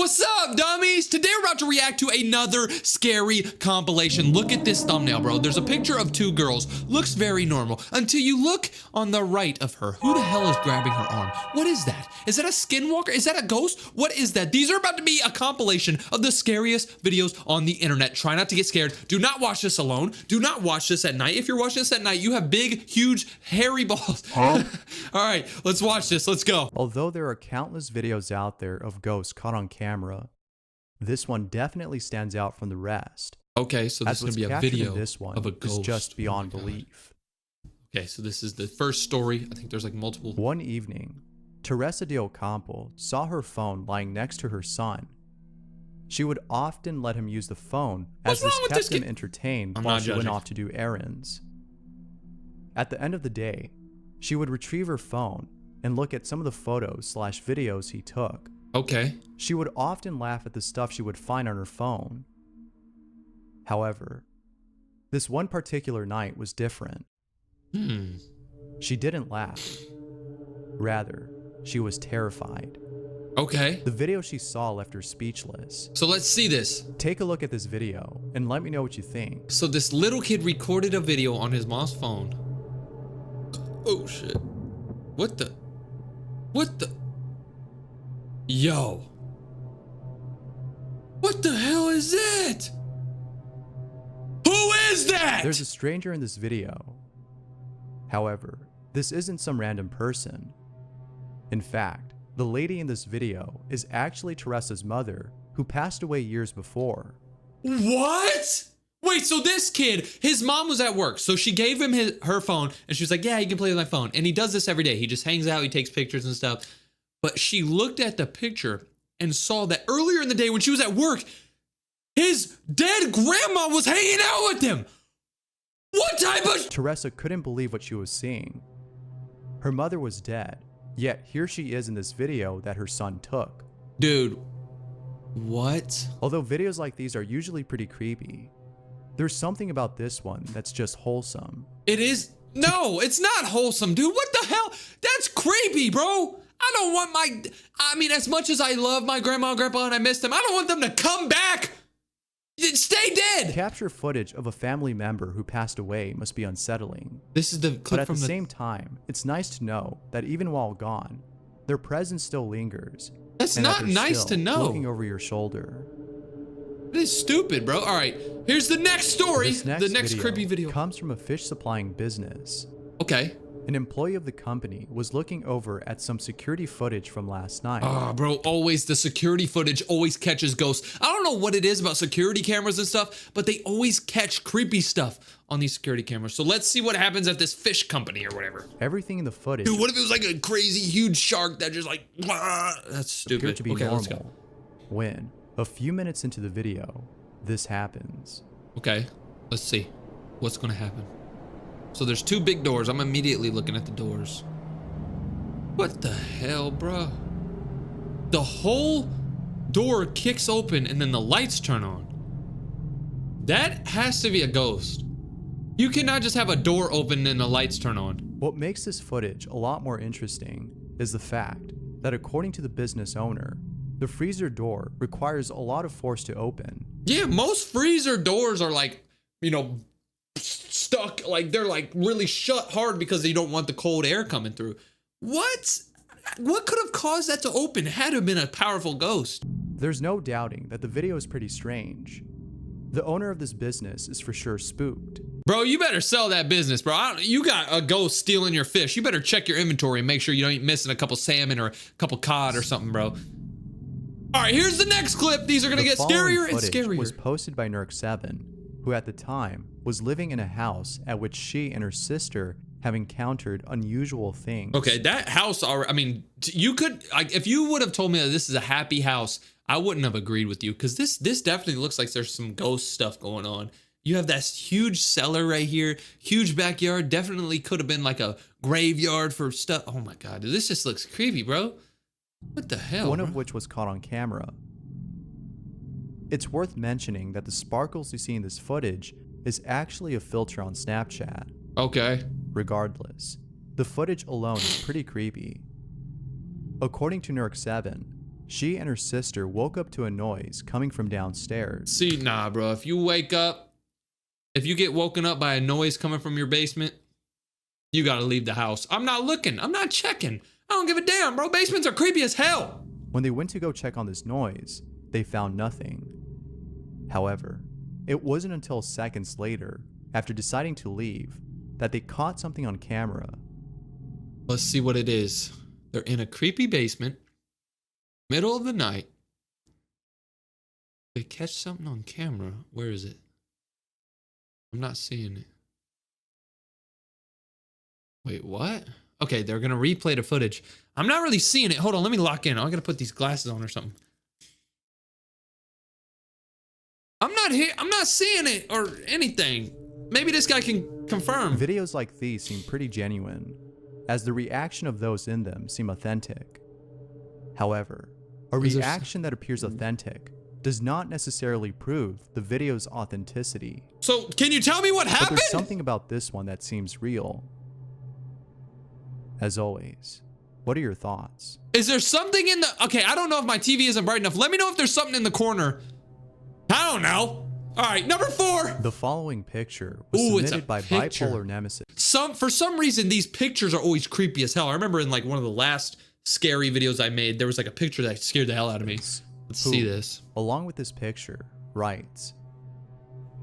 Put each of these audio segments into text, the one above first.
What's up, dummies? Today we're about to react to another scary compilation. Look at this thumbnail, bro. There's a picture of two girls. Looks very normal until you look on the right of her. Who the hell is grabbing her arm? What is that? Is that a skinwalker? Is that a ghost? What is that? These are about to be a compilation of the scariest videos on the internet. Try not to get scared. Do not watch this alone. Do not watch this at night. If you're watching this at night, you have big, huge, hairy balls. Huh? All right, let's watch this. Let's go. Although there are countless videos out there of ghosts caught on camera, this one definitely stands out from the rest. Okay, so this is going to be a video this one of a ghost. Is just beyond belief. Okay, so this is the first story. I think there's like multiple. One evening, Teresa de Ocampo saw her phone lying next to her son. She would often let him use the phone as this kept him entertained while she went off to do errands. At the end of the day, she would retrieve her phone and look at some of the photos/videos he took. Okay. She would often laugh at the stuff she would find on her phone. However, this one particular night was different. She didn't laugh. Rather, she was terrified. Okay. The video she saw left her speechless. So let's see this. Take a look at this video and let me know what you think. So this little kid recorded a video on his mom's phone. Oh shit. What the? Yo. What the hell is that? Who is that? There's a stranger in this video. However, this isn't some random person. In fact, the lady in this video is actually Teresa's mother, who passed away years before. What? Wait, so this kid, his mom was at work, so she gave him her phone, and she was like, yeah, you can play with my phone. And he does this every day. He just hangs out, he takes pictures and stuff. But she looked at the picture and saw that earlier in the day when she was at work, his dead grandma was hanging out with him. What type of... Teresa couldn't believe what she was seeing. Her mother was dead, yet here she is in this video that her son took. Dude, what? Although videos like these are usually pretty creepy, there's something about this one that's just wholesome. It is... No, it's not wholesome, dude. What the hell? That's creepy, bro. I don't want I mean, as much as I love my grandma and grandpa and I miss them, I don't want them to come back. Stay dead. To capture footage of a family member who passed away must be unsettling. This is the clip but at from the same time, it's nice to know that even while gone, their presence still lingers. That's not nice to know. Looking over your shoulder. That is stupid, bro. All right, here's the next story. The next creepy video comes from a fish supplying business. Okay. An employee of the company was looking over at some security footage from last night. Oh, bro, always the security footage always catches ghosts. I don't know what it is about security cameras and stuff, but they always catch creepy stuff on these security cameras. So let's see what happens at this fish company or whatever. Everything in the footage... Dude, what if it was like a crazy huge shark that just like... That's stupid. Appeared to be normal. When, a few minutes into the video, this happens. Okay, let's see. What's gonna happen? So there's two big doors. I'm immediately looking at the doors. What the hell, bro? The whole door kicks open and then the lights turn on. That has to be a ghost. You cannot just have a door open and the lights turn on. What makes this footage a lot more interesting is the fact that according to the business owner, the freezer door requires a lot of force to open. Yeah, most freezer doors are like, you know, stuck, like they're like really shut hard because you don't want the cold air coming through. What could have caused that to open? It had to have been a powerful ghost. There's no doubting that the video is pretty strange. The owner of this business is for sure spooked. Bro, you better sell that business, bro. You got a ghost stealing your fish. You better check your inventory and make sure you ain't missing a couple salmon or a couple cod or something, bro. All right, here's the next clip. These are gonna get scarier and scarier. Was posted by Nerk7, who at the time was living in a house at which she and her sister have encountered unusual things. Okay, that house, I mean, you could, like, if you would have told me that this is a happy house, I wouldn't have agreed with you, because this definitely looks like there's some ghost stuff going on. You have that huge cellar right here, huge backyard, definitely could have been like a graveyard for stuff. Oh my God, this just looks creepy, bro. What the hell, One of which was caught on camera. It's worth mentioning that the sparkles you see in this footage is actually a filter on Snapchat. Okay. Regardless, the footage alone is pretty creepy. According to Nerk7, she and her sister woke up to a noise coming from downstairs. See, nah, bro. If you get woken up by a noise coming from your basement, you gotta leave the house. I'm not looking. I'm not checking. I don't give a damn, bro. Basements are creepy as hell. When they went to go check on this noise, they found nothing. However, it wasn't until seconds later, after deciding to leave, that they caught something on camera. Let's see what it is. They're in a creepy basement, middle of the night. They catch something on camera. Where is it? I'm not seeing it. Wait, what? Okay, they're gonna replay the footage. I'm not really seeing it. Hold on, let me lock in. I gotta put these glasses on or something. I'm not here. I'm not seeing it or anything. Maybe this guy can confirm. Videos like these seem pretty genuine, as the reaction of those in them seem authentic. However, a reaction that appears authentic does not necessarily prove the video's authenticity. So, can you tell me what happened? But there's something about this one that seems real. As always, what are your thoughts? Is there something in the... Okay, I don't know if my TV isn't bright enough. Let me know if there's something in the corner. I don't know. All right, number 4. The following picture was submitted by Bipolar Nemesis. For some reason, these pictures are always creepy as hell. I remember in like one of the last scary videos I made, there was like a picture that scared the hell out of me. Let's see this. Along with this picture, writes,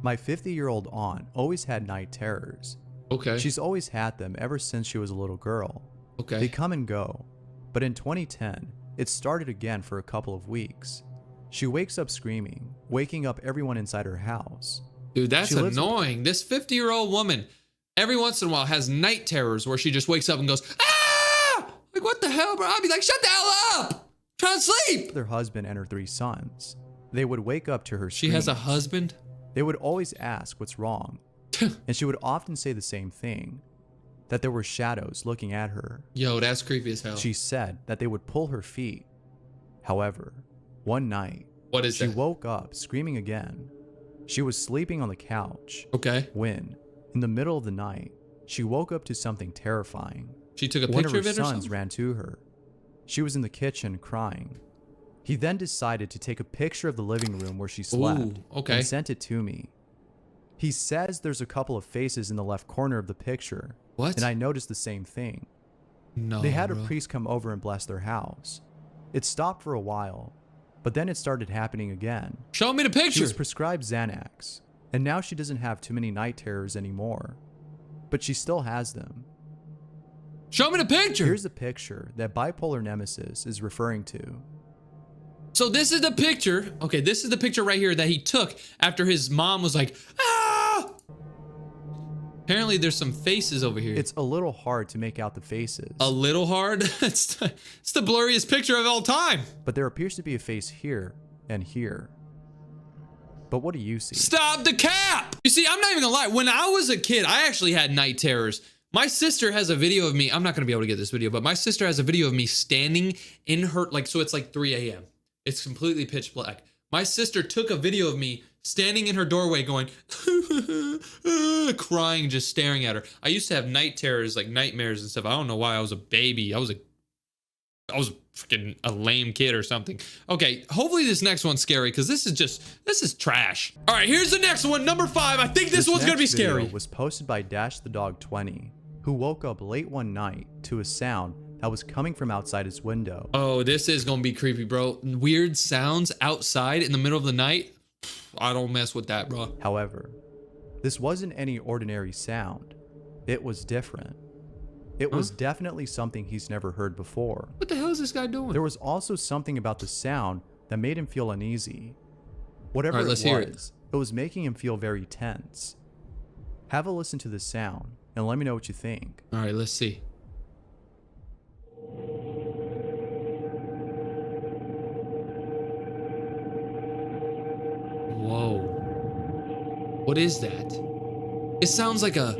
"My 50-year-old aunt always had night terrors. Okay. She's always had them ever since she was a little girl. Okay. They come and go. But in 2010, it started again for a couple of weeks. She wakes up screaming, waking up everyone inside her house." Dude, that's annoying. This 50-year-old woman, every once in a while, has night terrors where she just wakes up and goes, ah! Like, what the hell, bro? I'd be like, shut the hell up! I'm trying to sleep! Their husband and her 3 sons. They would wake up to her screams. She has a husband? They would always ask what's wrong. And she would often say the same thing, that there were shadows looking at her. Yo, that's creepy as hell. She said that they would pull her feet. However, one night, she woke up screaming again. She was sleeping on the couch. Okay. When, in the middle of the night, she woke up to something terrifying. She took a picture of it or something? One of her sons ran to her. She was in the kitchen crying. He then decided to take a picture of the living room where she slept and sent it to me. He says there's a couple of faces in the left corner of the picture. What? And I noticed the same thing. No, they had a priest come over and bless their house. It stopped for a while, but then it started happening again. Show me the picture. She was prescribed Xanax, and now she doesn't have too many night terrors anymore. But she still has them. Show me the picture. Here's the picture that Bipolar Nemesis is referring to. So this is the picture. Okay, this is the picture right here that he took after his mom was like, ah! Apparently there's some faces over here. It's a little hard to make out the faces. A little hard? It's the blurriest picture of all time. But there appears to be a face here and here. But what do you see? Stop the cap! You see, I'm not even gonna lie. When I was a kid, I actually had night terrors. My sister has a video of me. I'm not gonna be able to get this video, but my sister has a video of me standing in her, like, so it's like 3 a.m. It's completely pitch black. My sister took a video of me standing in her doorway going, crying, just staring at her. I used to have night terrors, like nightmares and stuff. I don't know why. I was a baby. I was freaking a lame kid or something. Okay, hopefully this next one's scary because this is trash. All right, here's the next one, number 5. I think this one's gonna be scary. Video was posted by Dash the Dog 20, who woke up late one night to a sound that was coming from outside his window. Oh, this is gonna be creepy, bro. Weird sounds outside in the middle of the night. I don't mess with that, bro. However, this wasn't any ordinary sound. It was different. It was definitely something he's never heard before. What the hell is this guy doing? There was also something about the sound that made him feel uneasy. Whatever it was making him feel very tense. Have a listen to the sound and let me know what you think. All right, let's see. Whoa. What is that? It sounds like a...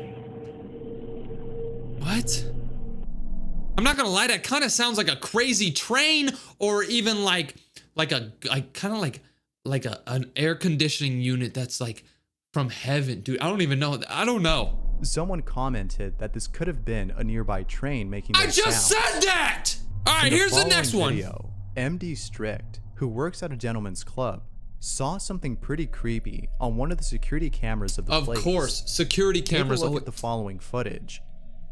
What? I'm not gonna lie, that kind of sounds like a crazy train or even like an air conditioning unit that's like from heaven. Dude, I don't even know. I don't know. Someone commented that this could have been a nearby train making that sound. I just said that! All right, here's the next one. MD Strict, who works at a gentleman's club, saw something pretty creepy on one of the security cameras of the place. Of course, security cameras. Take a look at the following footage,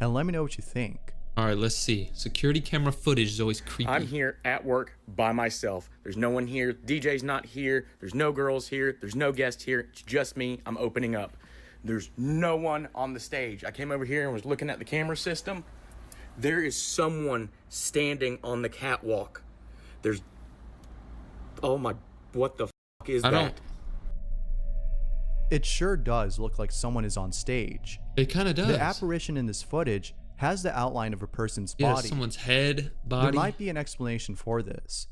and let me know what you think. All right, let's see. Security camera footage is always creepy. I'm here at work by myself. There's no one here. DJ's not here. There's no girls here. There's no guests here. It's just me. I'm opening up. There's no one on the stage. I came over here and was looking at the camera system. There is someone standing on the catwalk. There's... Oh my... What the f*** is that? It sure does look like someone is on stage. It kind of does. The apparition in this footage has the outline of a person's body. Someone's head, body. There might be an explanation for this,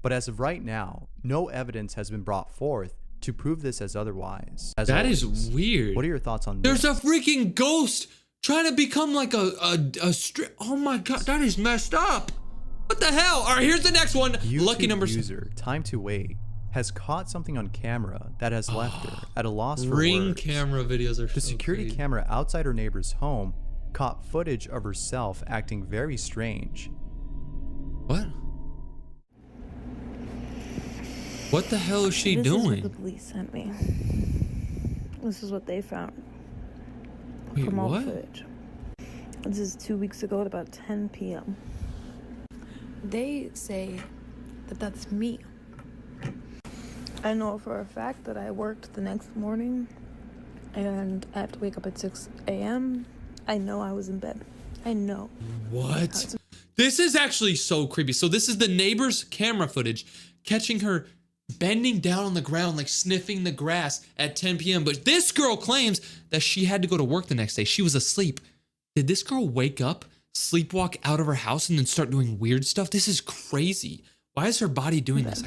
but as of right now, no evidence has been brought forth to prove this as otherwise. That is weird. What are your thoughts on this? There's a freaking ghost trying to become like a strip. Oh my god, that is messed up. What the hell? All right, here's the next one. YouTube Lucky number user Time to Wait has caught something on camera that has left her at a loss for Ring words. camera videos are The security camera outside her neighbor's home caught footage of herself acting very strange. What? What the hell is she doing? This is what the police sent me. This is what they found. Wait, from all what? footage. This is 2 weeks ago at about 10 p.m. They say that that's me. I know for a fact that I worked the next morning and I have to wake up at 6 a.m. I know I was in bed. I know. What? This is actually so creepy. So this is the neighbor's camera footage catching her bending down on the ground, like sniffing the grass at 10 p.m. But this girl claims that she had to go to work the next day. She was asleep. Did this girl wake up, sleepwalk out of her house, and then start doing weird stuff? This is crazy. Why is her body doing this?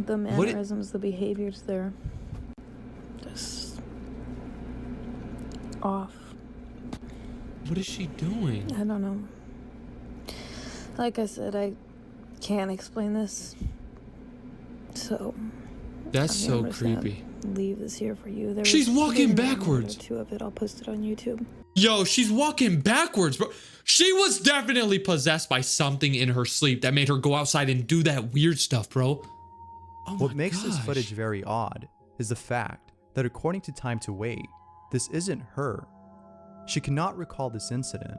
The mannerisms, the behaviors, they're just off. What is she doing? I don't know. Like I said, I can't explain this. So That's so creepy. Leave this here for you. She's walking backwards. Two of it. I'll post it on YouTube. Yo, she's walking backwards, bro. She was definitely possessed by something in her sleep that made her go outside and do that weird stuff, bro. Oh what makes this footage very odd is the fact that according to Time to Wait, this isn't her. She cannot recall this incident.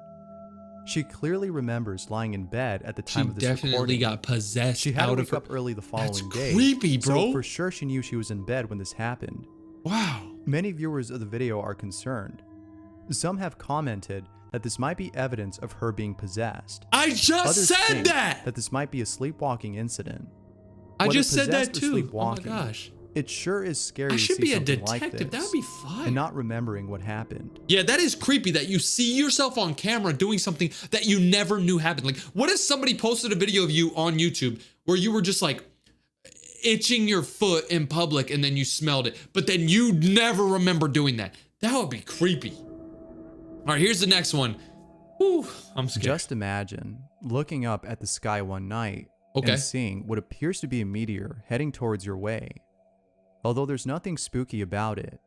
She clearly remembers lying in bed at the time of this recording. She definitely got possessed. She had to wake up early the following day. That's creepy, bro. So for sure she knew she was in bed when this happened. Wow. Many viewers of the video are concerned. Some have commented that this might be evidence of her being possessed. I just said that! That this might be a sleepwalking incident. I just said that too. Oh my gosh. It sure is scary I should to be see a something detective. like this That would be fun. and not remembering what happened. Yeah, that is creepy that you see yourself on camera doing something that you never knew happened. Like, what if somebody posted a video of you on YouTube where you were just like itching your foot in public and then you smelled it, but then you never remember doing that? That would be creepy. All right, here's the next one. Whew, I'm scared. Just imagine looking up at the sky one night and seeing what appears to be a meteor heading towards your way. Although there's nothing spooky about it,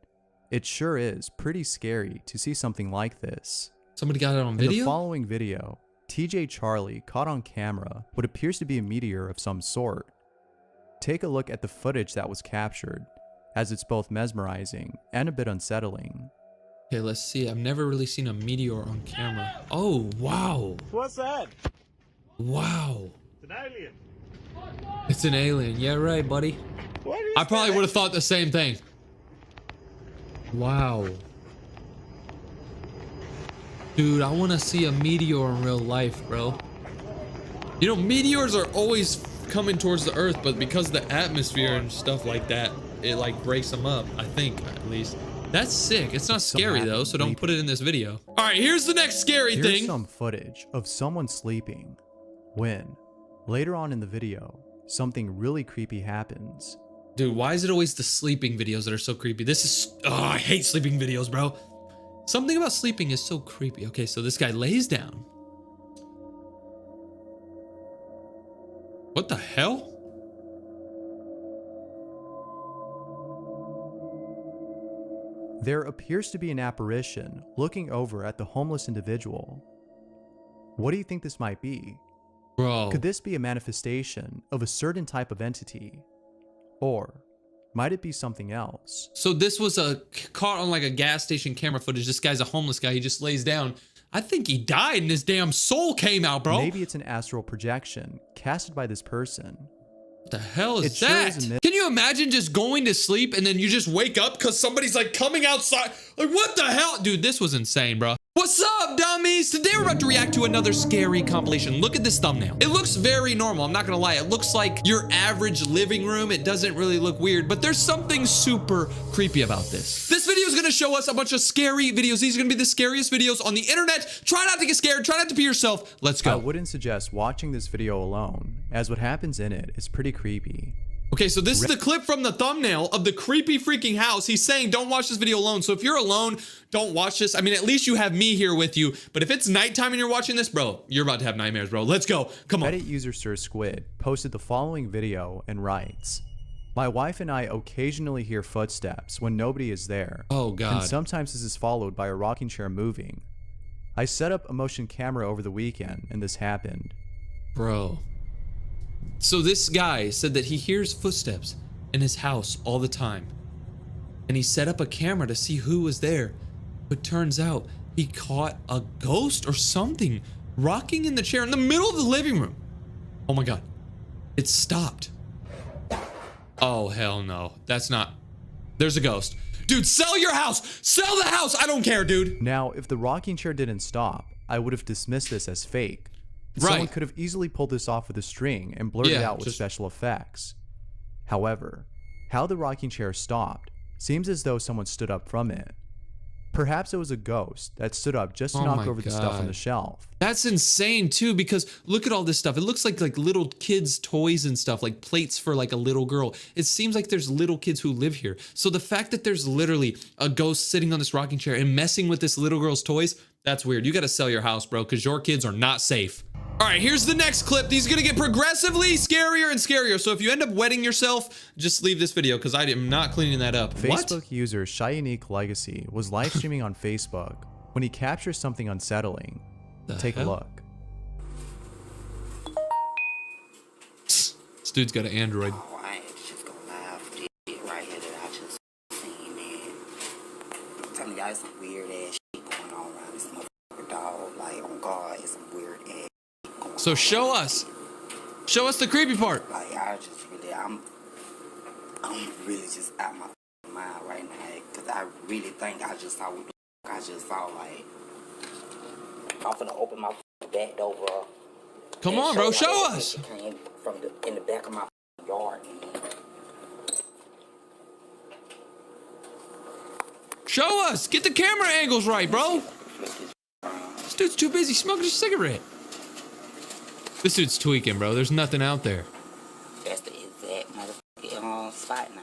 it sure is pretty scary to see something like this. Somebody got it on video? In the following video, TJ Charlie caught on camera what appears to be a meteor of some sort. Take a look at the footage that was captured, as it's both mesmerizing and a bit unsettling. Okay, let's see. I've never really seen a meteor on camera. Oh, wow. What's that? Wow. It's an alien. It's an alien. Yeah, right, buddy. What is I probably that? would have thought the same thing. Wow. Dude, I want to see a meteor in real life, bro. You know, meteors are always coming towards the Earth, but because of the atmosphere and stuff like that, it like breaks them up, I think, at least. That's sick. It's not scary though, so don't put it in this video. All right, here's the next scary thing. Here's some footage of someone sleeping when, later on in the video, something really creepy happens. Dude, why is it always the sleeping videos that are so creepy? This is, oh, I hate sleeping videos, bro. Something about sleeping is so creepy. Okay, so this guy lays down. What the hell? There appears to be an apparition looking over at the homeless individual. What do you think this might be? Bro. Could this be a manifestation of a certain type of entity? Or might it be something else? So this was caught on like a gas station camera footage. This guy's a homeless guy. He just lays down. I think he died and his damn soul came out, bro. Maybe it's an astral projection casted by this person. What the hell is that? Can you imagine just going to sleep and then you just wake up because somebody's like coming outside? Like, what the hell? Dude, this was insane, bro. What's up, dummies? Today we're about to react to another scary compilation. Look at this thumbnail. It looks very normal. I'm not gonna lie. It looks like your average living room. It doesn't really look weird, but there's something super creepy about this. This video is gonna show us a bunch of scary videos. These are gonna be the scariest videos on the internet. Try not to get scared. Try not to be yourself. Let's go. I wouldn't suggest watching this video alone, as what happens in it is pretty creepy. Okay, so this is the clip from the thumbnail of the creepy freaking house. He's saying don't watch this video alone. So if you're alone, don't watch this. I mean, at least you have me here with you. But if it's nighttime and you're watching this, bro, you're about to have nightmares, bro. Let's go. Come on. Reddit user Sir Squid posted the following video and writes, "My wife and I occasionally hear footsteps when nobody is there. Oh, God. And sometimes this is followed by a rocking chair moving. I set up a motion camera over the weekend and this happened." Bro. So this guy said that he hears footsteps in his house all the time. And he set up a camera to see who was there. But turns out he caught a ghost or something rocking in the chair in the middle of the living room. Oh my God. It stopped. Oh, hell no. That's not. There's a ghost. Dude, sell your house. Sell the house. I don't care, dude. Now, if the rocking chair didn't stop, I would have dismissed this as fake. Someone could have easily pulled this off with a string and blurred it out with special effects. However, how the rocking chair stopped seems as though someone stood up from it. Perhaps it was a ghost that stood up just to knock over the stuff on the shelf. That's insane too, because look at all this stuff. It looks like little kids' toys and stuff, like plates for like a little girl. It seems like there's little kids who live here. So the fact that there's literally a ghost sitting on this rocking chair and messing with this little girl's toys, that's weird. You gotta sell your house, bro, because your kids are not safe. All right, here's the next clip. These are gonna get progressively scarier and scarier. So if you end up wetting yourself, just leave this video because I am not cleaning that up. Facebook user Shyunique Legacy was live streaming on Facebook when he captures something unsettling. Take a look. This dude's got an Android. Oh, I ain't just gonna lie for this shit right here that I just seen, man. I'm telling y'all, it's some weird ass shit going on around this motherfucker, dog. Like, on God, it's some weird ass. So show us the creepy part. Like, I just really, I'm really just out my mind right now, cause I really think I just saw what the fuck I just saw. Like, I'm finna open my back door, bro. Come on, bro, show us. It came from in the back of my yard, man. Show us. Get the camera angles right, bro. This dude's too busy smoking a cigarette. This dude's tweaking, bro. There's nothing out there. That's the exact motherfucking spot now.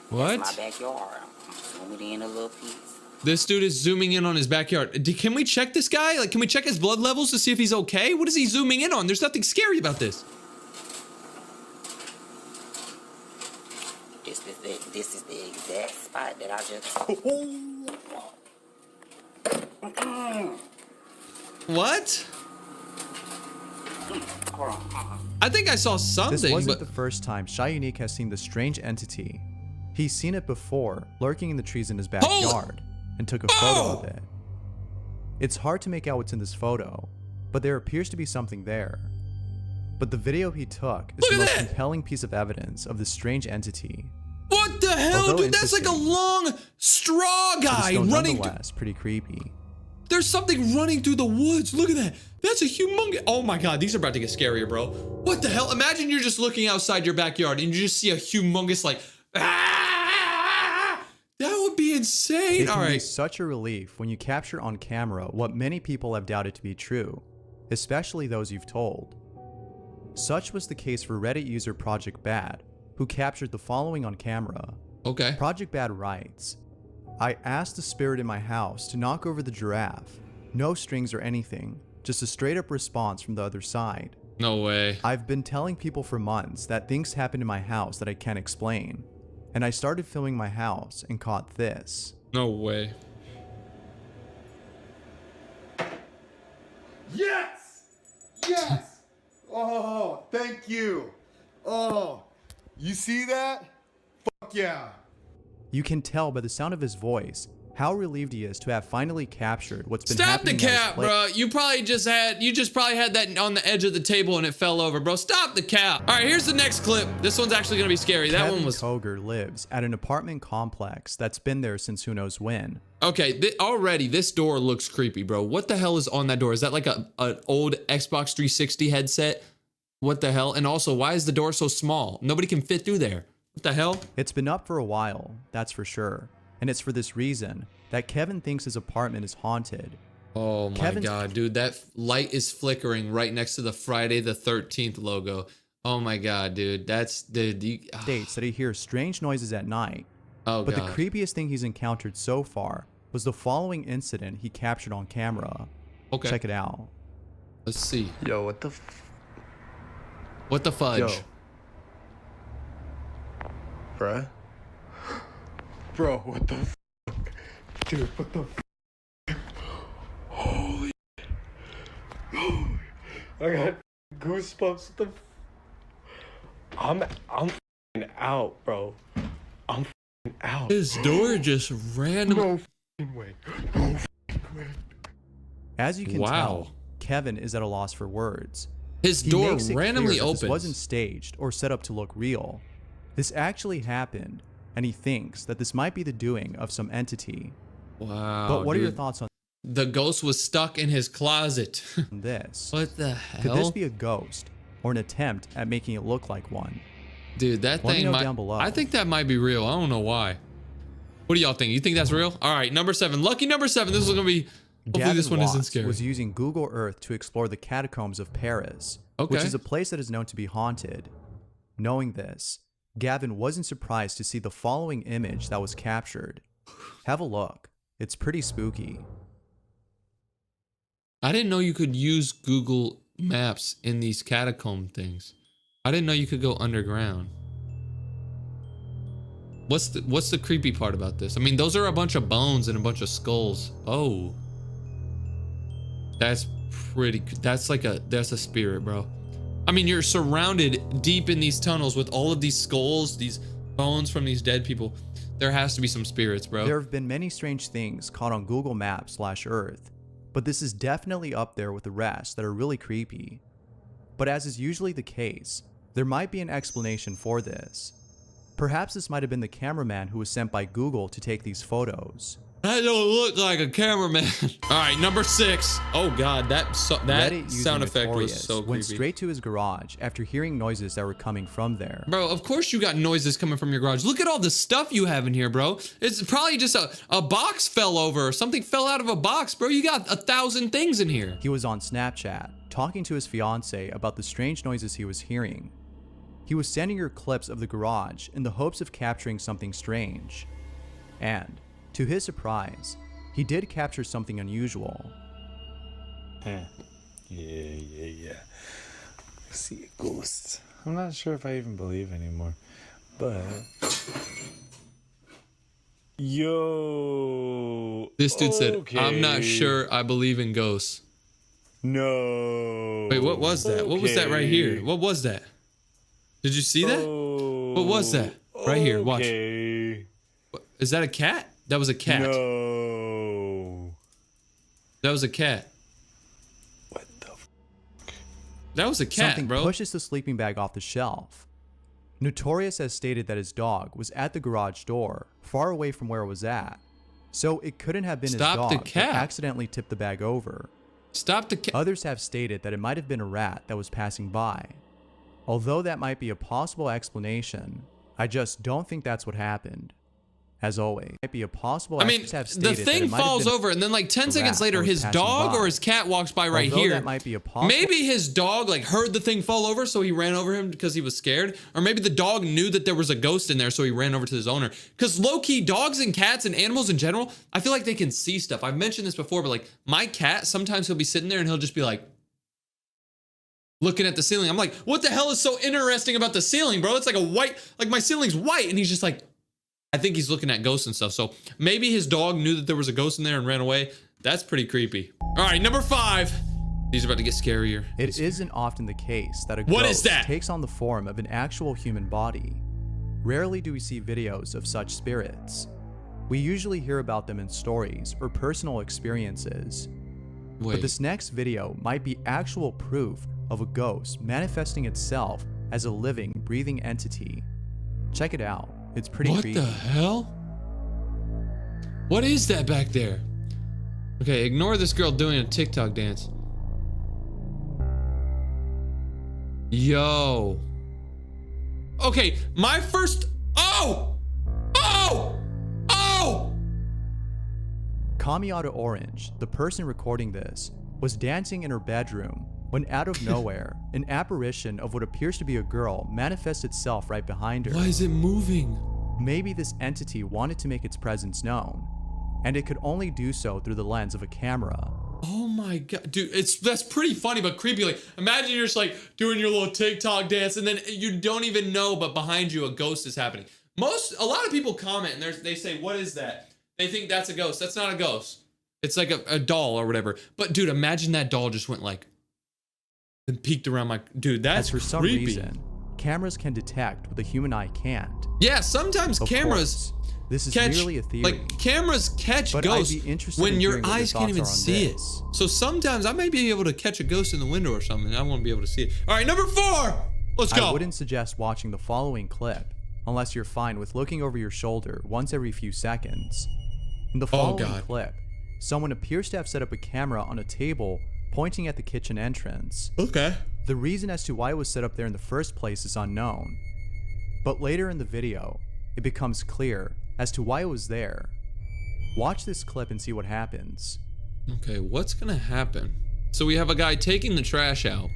What? That's my backyard. I'm zooming in a little piece. This dude is zooming in on his backyard. Can we check this guy? Like, can we check his blood levels to see if he's okay? What is he zooming in on? There's nothing scary about this. This is the exact spot that I just. What? Hold on. I think I saw something. This wasn't the first time Shyunique has seen the strange entity. He's seen it before, lurking in the trees in his backyard, and took a photo of it. It's hard to make out what's in this photo, but there appears to be something there. But the video he took is the most compelling piece of evidence of this strange entity. What the hell, dude? That's like a long straw guy running. Nonetheless, pretty creepy. There's something running through the woods. Look at that. That's a humongous. Oh my God, these are about to get scarier, bro. What the hell? Imagine you're just looking outside your backyard and you just see a humongous like. Ah! That would be insane. It can be such a relief when you capture on camera what many people have doubted to be true, especially those you've told. Such was the case for Reddit user Project Bad, who captured the following on camera. Okay. Project Bad writes, "I asked the spirit in my house to knock over the giraffe. No strings or anything, just a straight up response from the other side. No way. I've been telling people for months that things happen in my house that I can't explain. And I started filming my house and caught this." No way. Yes! Yes! Oh, thank you. Oh, you see that? Fuck yeah. You can tell by the sound of his voice how relieved he is to have finally captured what's been Stop the happening. cap, bro. You just probably had that on the edge of the table and it fell over, bro. Stop the cap. All right, here's the next clip. This one's actually gonna be scary. That one was. Koger lives at an apartment complex that's been there since who knows when. Okay, already this door looks creepy, bro. What the hell is on that door? Is that like an old Xbox 360 headset? What the hell? And also, why is the door so small? Nobody can fit through there. What the hell? It's been up for a while, that's for sure. And it's for this reason that Kevin thinks his apartment is haunted. Oh my God, dude, that light is flickering right next to the Friday the 13th logo. Oh my God, dude, that's the states that he hears strange noises at night. Oh but God. The creepiest thing he's encountered so far was the following incident he captured on camera. Okay. Check it out. Let's see. Yo, what the fudge? Yo. Bruh. Bro, what the fuck? Dude, what the fuck? Holy. I got goosebumps. What the I'm out, bro. I'm out. His door just randomly. No way. No way. As you can tell, Kevin is at a loss for words. His door randomly opens. This wasn't staged or set up to look real. This actually happened, and he thinks that this might be the doing of some entity. Wow. But what are your thoughts on the ghost was stuck in his closet? this? What the hell? Could this be a ghost or an attempt at making it look like one? Dude, that Let thing me know might, down below. I think that might be real. I don't know why. What do y'all think? You think that's real? All right, number 7. Lucky number 7. This is gonna be. Hopefully Gavin this one isn't Watts scary. was using Google Earth to explore the catacombs of Paris, which is a place that is known to be haunted. Knowing this, Gavin wasn't surprised to see the following image that was captured. Have a look. It's pretty spooky. I didn't know you could use Google Maps in these catacomb things. I didn't know you could go underground. What's the creepy part about this? I mean, those are a bunch of bones and a bunch of skulls. Oh. That's pretty, that's a spirit, bro. I mean, you're surrounded deep in these tunnels with all of these skulls, these bones from these dead people. There has to be some spirits, bro. There have been many strange things caught on Google Maps/Earth, but this is definitely up there with the rest that are really creepy. But as is usually the case, there might be an explanation for this. Perhaps this might have been the cameraman who was sent by Google to take these photos. That don't look like a cameraman. All right, number 6. Oh God, that sound effect was so creepy. Went straight to his garage after hearing noises that were coming from there. Bro, of course you got noises coming from your garage. Look at all the stuff you have in here, bro. It's probably just a box fell over or something fell out of a box, bro. You got 1,000 things in here. He was on Snapchat talking to his fiance about the strange noises he was hearing. He was sending her clips of the garage in the hopes of capturing something strange. And to his surprise, he did capture something unusual. Yeah. I see a ghost. I'm not sure if I even believe anymore, but yo. This dude said, "I'm not sure I believe in ghosts." No. Wait, what was that? What was that right here? What was that? Did you see that? What was that? Right here, watch. Is that a cat? That was a cat. No. That was a cat. What the f? That was a cat, Something bro. pushes the sleeping bag off the shelf. Notorious has stated that his dog was at the garage door, far away from where it was at. So it couldn't have been his dog that accidentally tipped the bag over. Stop the cat. Others have stated that it might have been a rat that was passing by. Although that might be a possible explanation, I just don't think that's what happened. As always, might be a possible. I mean, the thing falls over, and then like 10 seconds later, his dog or his cat walks by right here. That might be a possible. Maybe his dog like heard the thing fall over, so he ran over him because he was scared. Or maybe the dog knew that there was a ghost in there, so he ran over to his owner. Because low-key, dogs and cats and animals in general, I feel like they can see stuff. I've mentioned this before, but like my cat, sometimes he'll be sitting there and he'll just be like looking at the ceiling. I'm like, what the hell is so interesting about the ceiling, bro? It's like a white, like my ceiling's white, and he's just like, I think he's looking at ghosts and stuff. So maybe his dog knew that there was a ghost in there and ran away. That's pretty creepy. All right, number 5. These are about to get scarier. It isn't often the case that a What is ghost that? takes on the form of an actual human body. Rarely do we see videos of such spirits. We usually hear about them in stories or personal experiences. Wait. But this next video might be actual proof of a ghost manifesting itself as a living, breathing entity. Check it out. It's pretty creepy. What the hell? What is that back there? Okay, ignore this girl doing a TikTok dance. Yo. Okay, my first. Oh! Oh! Oh! Kamiata Orange, the person recording this, was dancing in her bedroom when out of nowhere, an apparition of what appears to be a girl manifests itself right behind her. Why is it moving? Maybe this entity wanted to make its presence known, and it could only do so through the lens of a camera. Oh my god, dude, that's pretty funny but creepy. Like, imagine you're just like doing your little TikTok dance and then you don't even know, but behind you a ghost is happening. A lot of people comment and they say, what is that? They think that's a ghost. That's not a ghost. It's like a doll or whatever. But dude, imagine that doll just went like and peeked around my dude. That's for some creepy. reason, cameras can detect what the human eye can't. Yeah, sometimes Of cameras. course, this is catch, merely a theory. like cameras catch But ghosts I'd be interested when in your hearing what your eyes can't thoughts even are on see this. it. So sometimes I may be able to catch a ghost in the window or something. I won't be able to see it. All right, number 4. Let's go. I wouldn't suggest watching the following clip unless you're fine with looking over your shoulder once every few seconds. In the following clip, someone appears to have set up a camera on a table pointing at the kitchen entrance. Okay. The reason as to why it was set up there in the first place is unknown. But later in the video, it becomes clear as to why it was there. Watch this clip and see what happens. Okay, what's gonna happen? So we have a guy taking the trash out.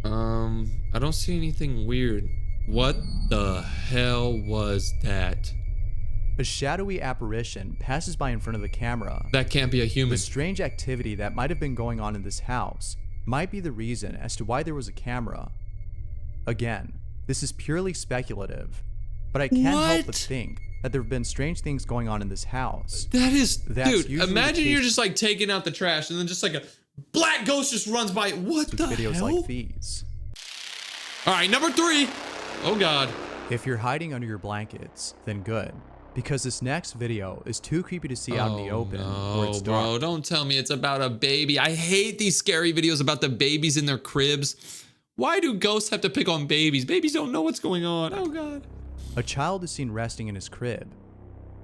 I don't see anything weird. What the hell was that? A shadowy apparition passes by in front of the camera. That can't be a human. The strange activity that might have been going on in this house might be the reason as to why there was a camera. Again, this is purely speculative, but I can't help but think that there have been strange things going on in this house. That's dude, usually imagine the you're case just like taking out the trash and then just like a black ghost just runs by. What with the videos hell? like these. All right, number 3. Oh God. If you're hiding under your blankets, then good, because this next video is too creepy to see out in the open where it's dark. Bro, don't tell me it's about a baby. I hate these scary videos about the babies in their cribs. Why do ghosts have to pick on babies? Babies don't know what's going on. Oh God. A child is seen resting in his crib.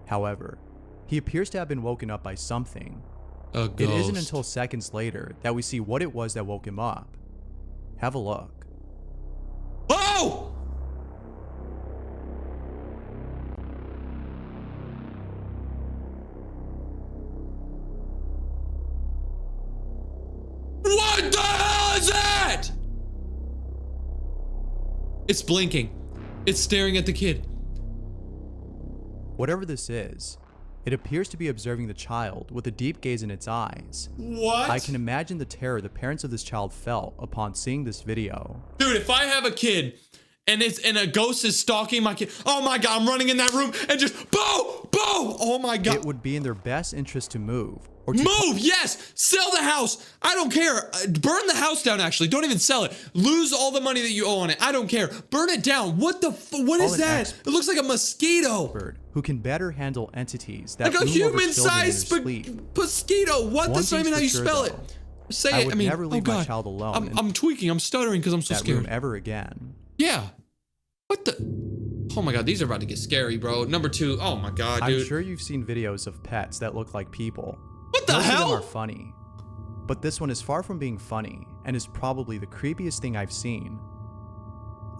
However, he appears to have been woken up by something. A ghost. It isn't until seconds later that we see what it was that woke him up. Have a look. Oh! What the hell is that? It's blinking. It's staring at the kid. Whatever this is, it appears to be observing the child with a deep gaze in its eyes. What? I can imagine the terror the parents of this child felt upon seeing this video. Dude, if I have a kid and a ghost is stalking my kid, oh my God, I'm running in that room and just boom, boom. Oh my God. It would be in their best interest to move. Or to Move, yes! Sell the house! I don't care. Burn the house down, actually. Don't even sell it. Lose all the money that you owe on it. I don't care. Burn it down. What is that? It looks like a mosquito. Who can better handle entities that like a loom over children in their human-sized sleep. mosquito. What? That's not even how you spell it. Say I it. would I mean, never leave oh my God. child alone. I'm tweaking. I'm stuttering because I'm so that scared. room ever again. Yeah. What the? Oh my God, these are about to get scary, bro. Number 2. Oh my God, dude. I'm sure you've seen videos of pets that look like people. What the Most hell? of them are funny, but this one is far from being funny and is probably the creepiest thing I've seen.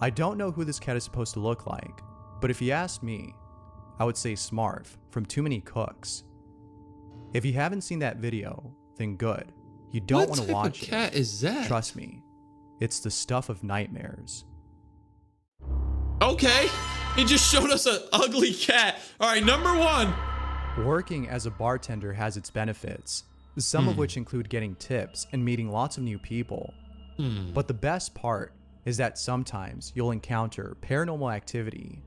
I don't know who this cat is supposed to look like, but if you asked me, I would say Smarf from Too Many Cooks. If you haven't seen that video, then good. You don't want to watch What type of cat is that? Trust me, it's the stuff of nightmares. Okay, he just showed us an ugly cat. All right, number 1. Working as a bartender has its benefits, some of which include getting tips and meeting lots of new people. But the best part is that sometimes you'll encounter paranormal activity.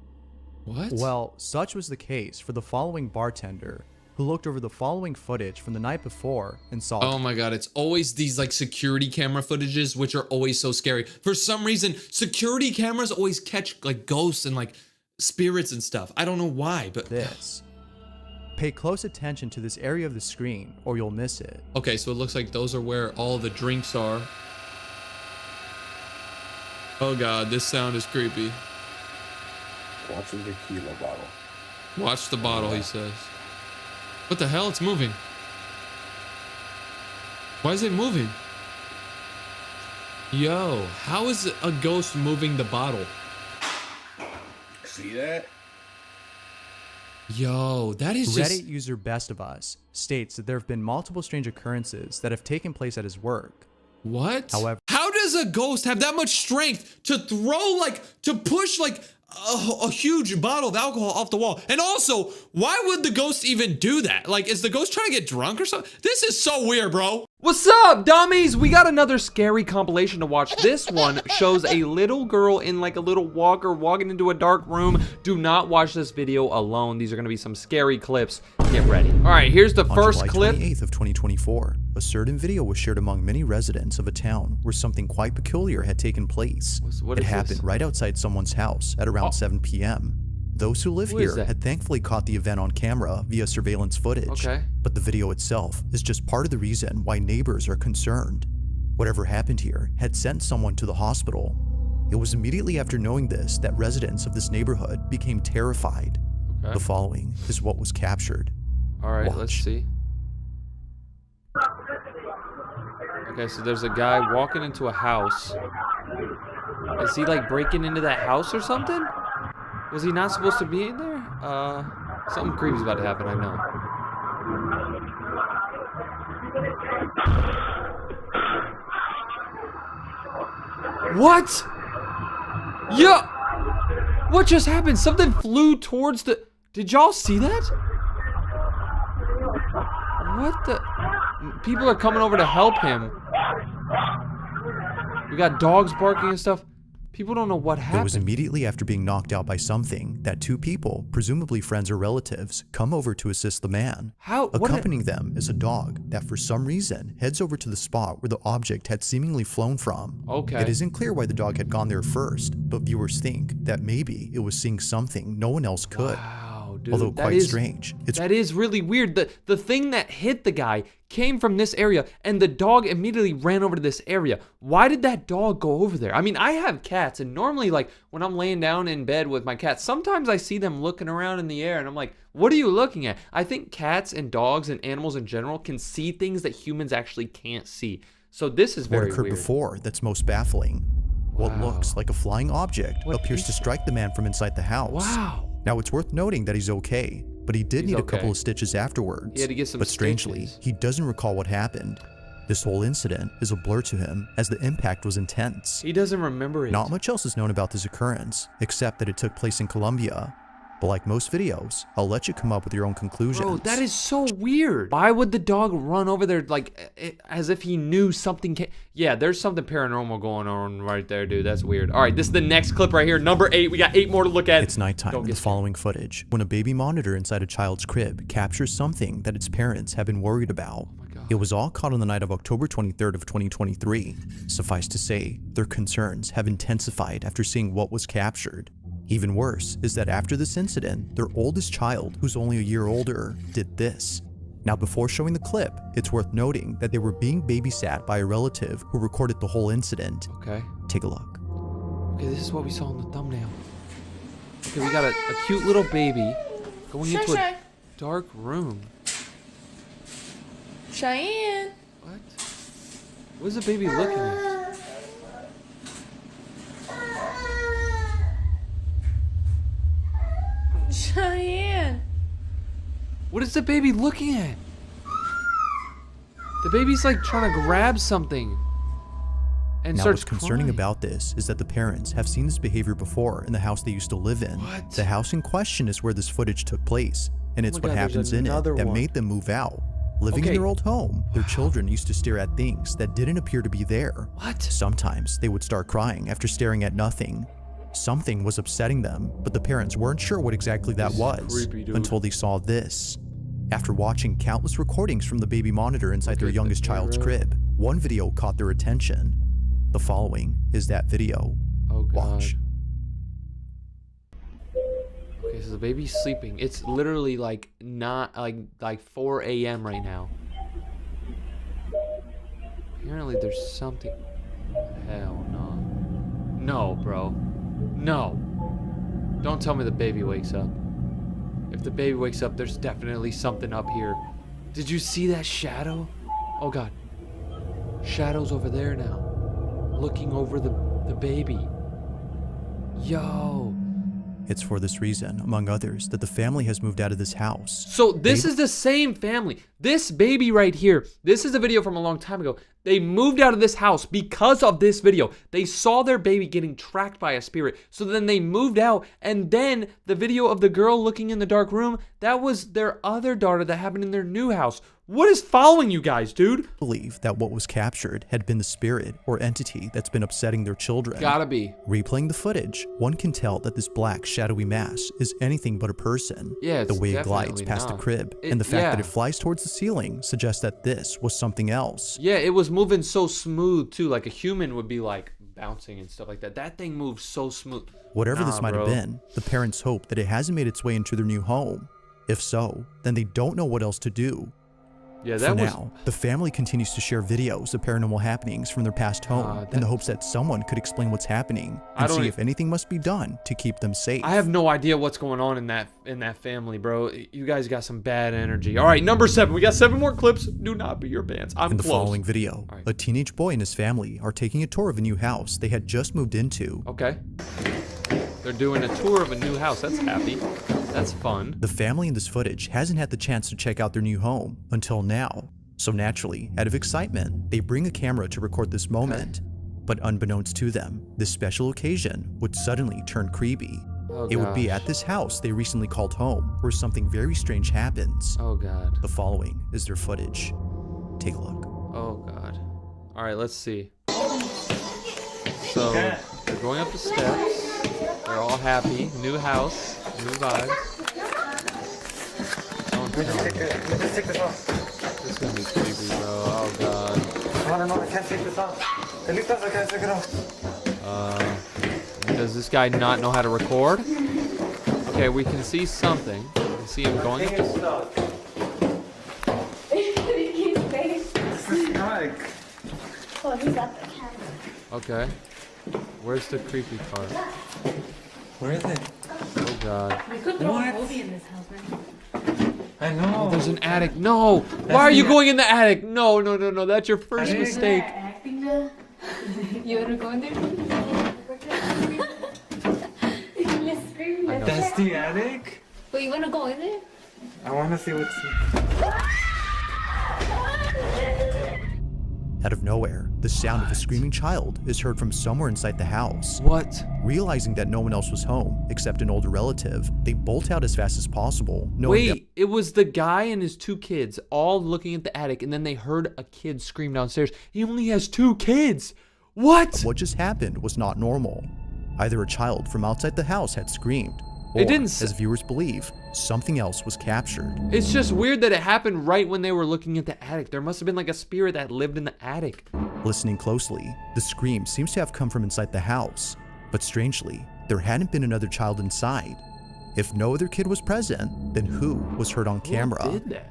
What? Well, such was the case for the following bartender who looked over the following footage from the night before and saw. Oh my God, it's always these like security camera footages, which are always so scary. For some reason, security cameras always catch like ghosts and like spirits and stuff. I don't know why, but this. Pay close attention to this area of the screen or you'll miss it. Okay, so it looks like those are where all the drinks are. Oh God, this sound is creepy. Watch the tequila bottle. Watch the bottle, he says. What the hell? It's moving. Why is it moving? Yo, how is a ghost moving the bottle? See that? Yo, that is just... Reddit user Best of Us states that there have been multiple strange occurrences that have taken place at his work. What? However, how does a ghost have that much strength to throw, like, to push, like, a huge bottle of alcohol off the wall? And also, why would the ghost even do that? Like, is the ghost trying to get drunk or something? This is so weird, bro. What's up, dummies? We got another scary compilation to watch. This one shows a little girl in like a little walker walking into a dark room. Do not watch this video alone. These are gonna be some scary clips. Get ready. All right, here's the first clip. On July 28th of 2024, a certain video was shared among many residents of a town where something quite peculiar had taken place. It happened right outside someone's house at around 7 p.m. Those who live here had thankfully caught the event on camera via surveillance footage. But the video itself is just part of the reason why neighbors are concerned. Whatever happened here had sent someone to the hospital. It was immediately after knowing this that residents of this neighborhood became terrified. The following is what was captured. All right, Watch. let's see. Okay, so there's a guy walking into a house. Is he like breaking into that house or something? Was he not supposed to be in there? Something creepy's about to happen, I know. What? Yeah! What just happened? Something flew towards the... Did y'all see that? What the... People are coming over to help him. We got dogs barking and stuff. People don't know what happened. It was immediately after being knocked out by something that two people, presumably friends or relatives, come over to assist the man. Accompanying them is a dog that for some reason heads over to the spot where the object had seemingly flown from. It isn't clear why the dog had gone there first, but viewers think that maybe it was seeing something no one else could. Dude, although quite strange. That is really weird. The thing that hit the guy came from this area, and the dog immediately ran over to this area. Why did that dog go over there? I mean, I have cats, and normally, like, when I'm laying down in bed with my cats, sometimes I see them looking around in the air, and I'm like, what are you looking at? I think cats and dogs and animals in general can see things that humans actually can't see. So this is very weird. What occurred before that's most baffling? What looks like a flying object appears to strike the man from inside the house. Now, it's worth noting that he's okay, but he did need a couple of stitches afterwards. He had to get some but strangely, he doesn't recall what happened. This whole incident is a blur to him as the impact was intense. He doesn't remember it. Not much else is known about this occurrence, except that it took place in Colombia. But like most videos, I'll let you come up with your own conclusions. Bro, that is so weird. Why would the dog run over there like as if he knew something Yeah, there's something paranormal going on right there, dude. That's weird. All right, this is the next clip right here. Number 8. We got 8 more to look at. It's nighttime in the following footage when a baby monitor inside a child's crib captures something that its parents have been worried about. It was all caught on the night of October 23rd of 2023. Suffice to say, their concerns have intensified after seeing what was captured. Even worse is that after this incident, their oldest child, who's only a year older, did this. Now, before showing the clip, it's worth noting that they were being babysat by a relative who recorded the whole incident. Take a look. Okay, this is what we saw in the thumbnail. Okay, we got a cute little baby going into a dark room. Cheyenne. What? What is the baby looking at? Cheyenne. What is the baby looking at? The baby's like trying to grab something. And now, starts what's concerning about this is that the parents have seen this behavior before in the house they used to live in. The house in question is where this footage took place, and it's what happens in it that made them move out. Living in their old home, their children used to stare at things that didn't appear to be there. Sometimes they would start crying after staring at nothing. Something was upsetting them, but the parents weren't sure what exactly that was until they saw this. After watching countless recordings from the baby monitor inside their youngest child's crib, one video caught their attention. The following is that video. Oh God. Watch. Okay, so the baby's sleeping. It's literally like not like 4 a.m. right now. Apparently there's something. Hell no. No, bro. No. Don't tell me the baby wakes up. If the baby wakes up, there's definitely something up here. Did you see that shadow? Oh God. Shadow's over there now. Looking over the baby. Yo. It's for this reason, among others, that the family has moved out of this house. So this is the same family. This baby right here, this is a video from a long time ago. They moved out of this house because of this video. They saw their baby getting tracked by a spirit. So then they moved out, and then the video of the girl looking in the dark room, that was their other daughter that happened in their new house. What is following you guys, dude? Believe that what was captured had been the spirit or entity that's been upsetting their children. Gotta be. Replaying the footage, one can tell that this black, shadowy mass is anything but a person. Yeah, it's the way it glides definitely past not. the crib, and the fact that it flies towards the ceiling suggests that this was something else. Yeah, it was moving so smooth too, like a human would be like bouncing and stuff like that. That thing moves so smooth. Whatever this might have been, the parents hope that it hasn't made its way into their new home. If so, then they don't know what else to do. Yeah, that For now, the family continues to share videos of paranormal happenings from their past home in the hopes that someone could explain what's happening and see if anything must be done to keep them safe. I have no idea what's going on in that family, bro. You guys got some bad energy. All right, number 7. We got 7 more clips. Do not be your pants. I'm in the close. following video, a teenage boy and his family are taking a tour of a new house they had just moved into. Okay. They're doing a tour of a new house. That's happy. That's fun. The family in this footage hasn't had the chance to check out their new home until now. So naturally, out of excitement, they bring a camera to record this moment. But unbeknownst to them, this special occasion would suddenly turn creepy. Oh, it would be at this house they recently called home where something very strange happens. Oh God. The following is their footage. Take a look. Oh God. All right, let's see. So they're going up the steps. They're all happy. New house. New vibes. Just take this off. This is gonna be creepy, bro. Oh God. I don't know. I can't take this off. At least I can't take it off. Does this guy not know how to record? Okay, we can see something. We can see him going up the Oh, he's got the camera. Okay. Where's the creepy part? Where is it? Oh God. We could throw a movie in this house, man. I know. Oh, there's an attic. No. Why are you going in the attic? No, no, no, no. That's your first mistake. Acting now. You wanna go in there? Let's scream. That's the attic? But you wanna go in there? I wanna see what's. Out of nowhere, the sound of a screaming child is heard from somewhere inside the house. What? Realizing that no one else was home except an older relative, they bolt out as fast as possible. Wait, it was the guy and his 2 kids all looking at the attic, and then they heard a kid scream downstairs. He only has 2 kids. What? What just happened was not normal. Either a child from outside the house had screamed, or, It didn't as viewers believe, something else was captured. It's just weird that it happened right when they were looking at the attic. There must have been like a spirit that lived in the attic. Listening closely, the scream seems to have come from inside the house, but strangely, there hadn't been another child inside. If no other kid was present, then who was heard on camera? Who did that?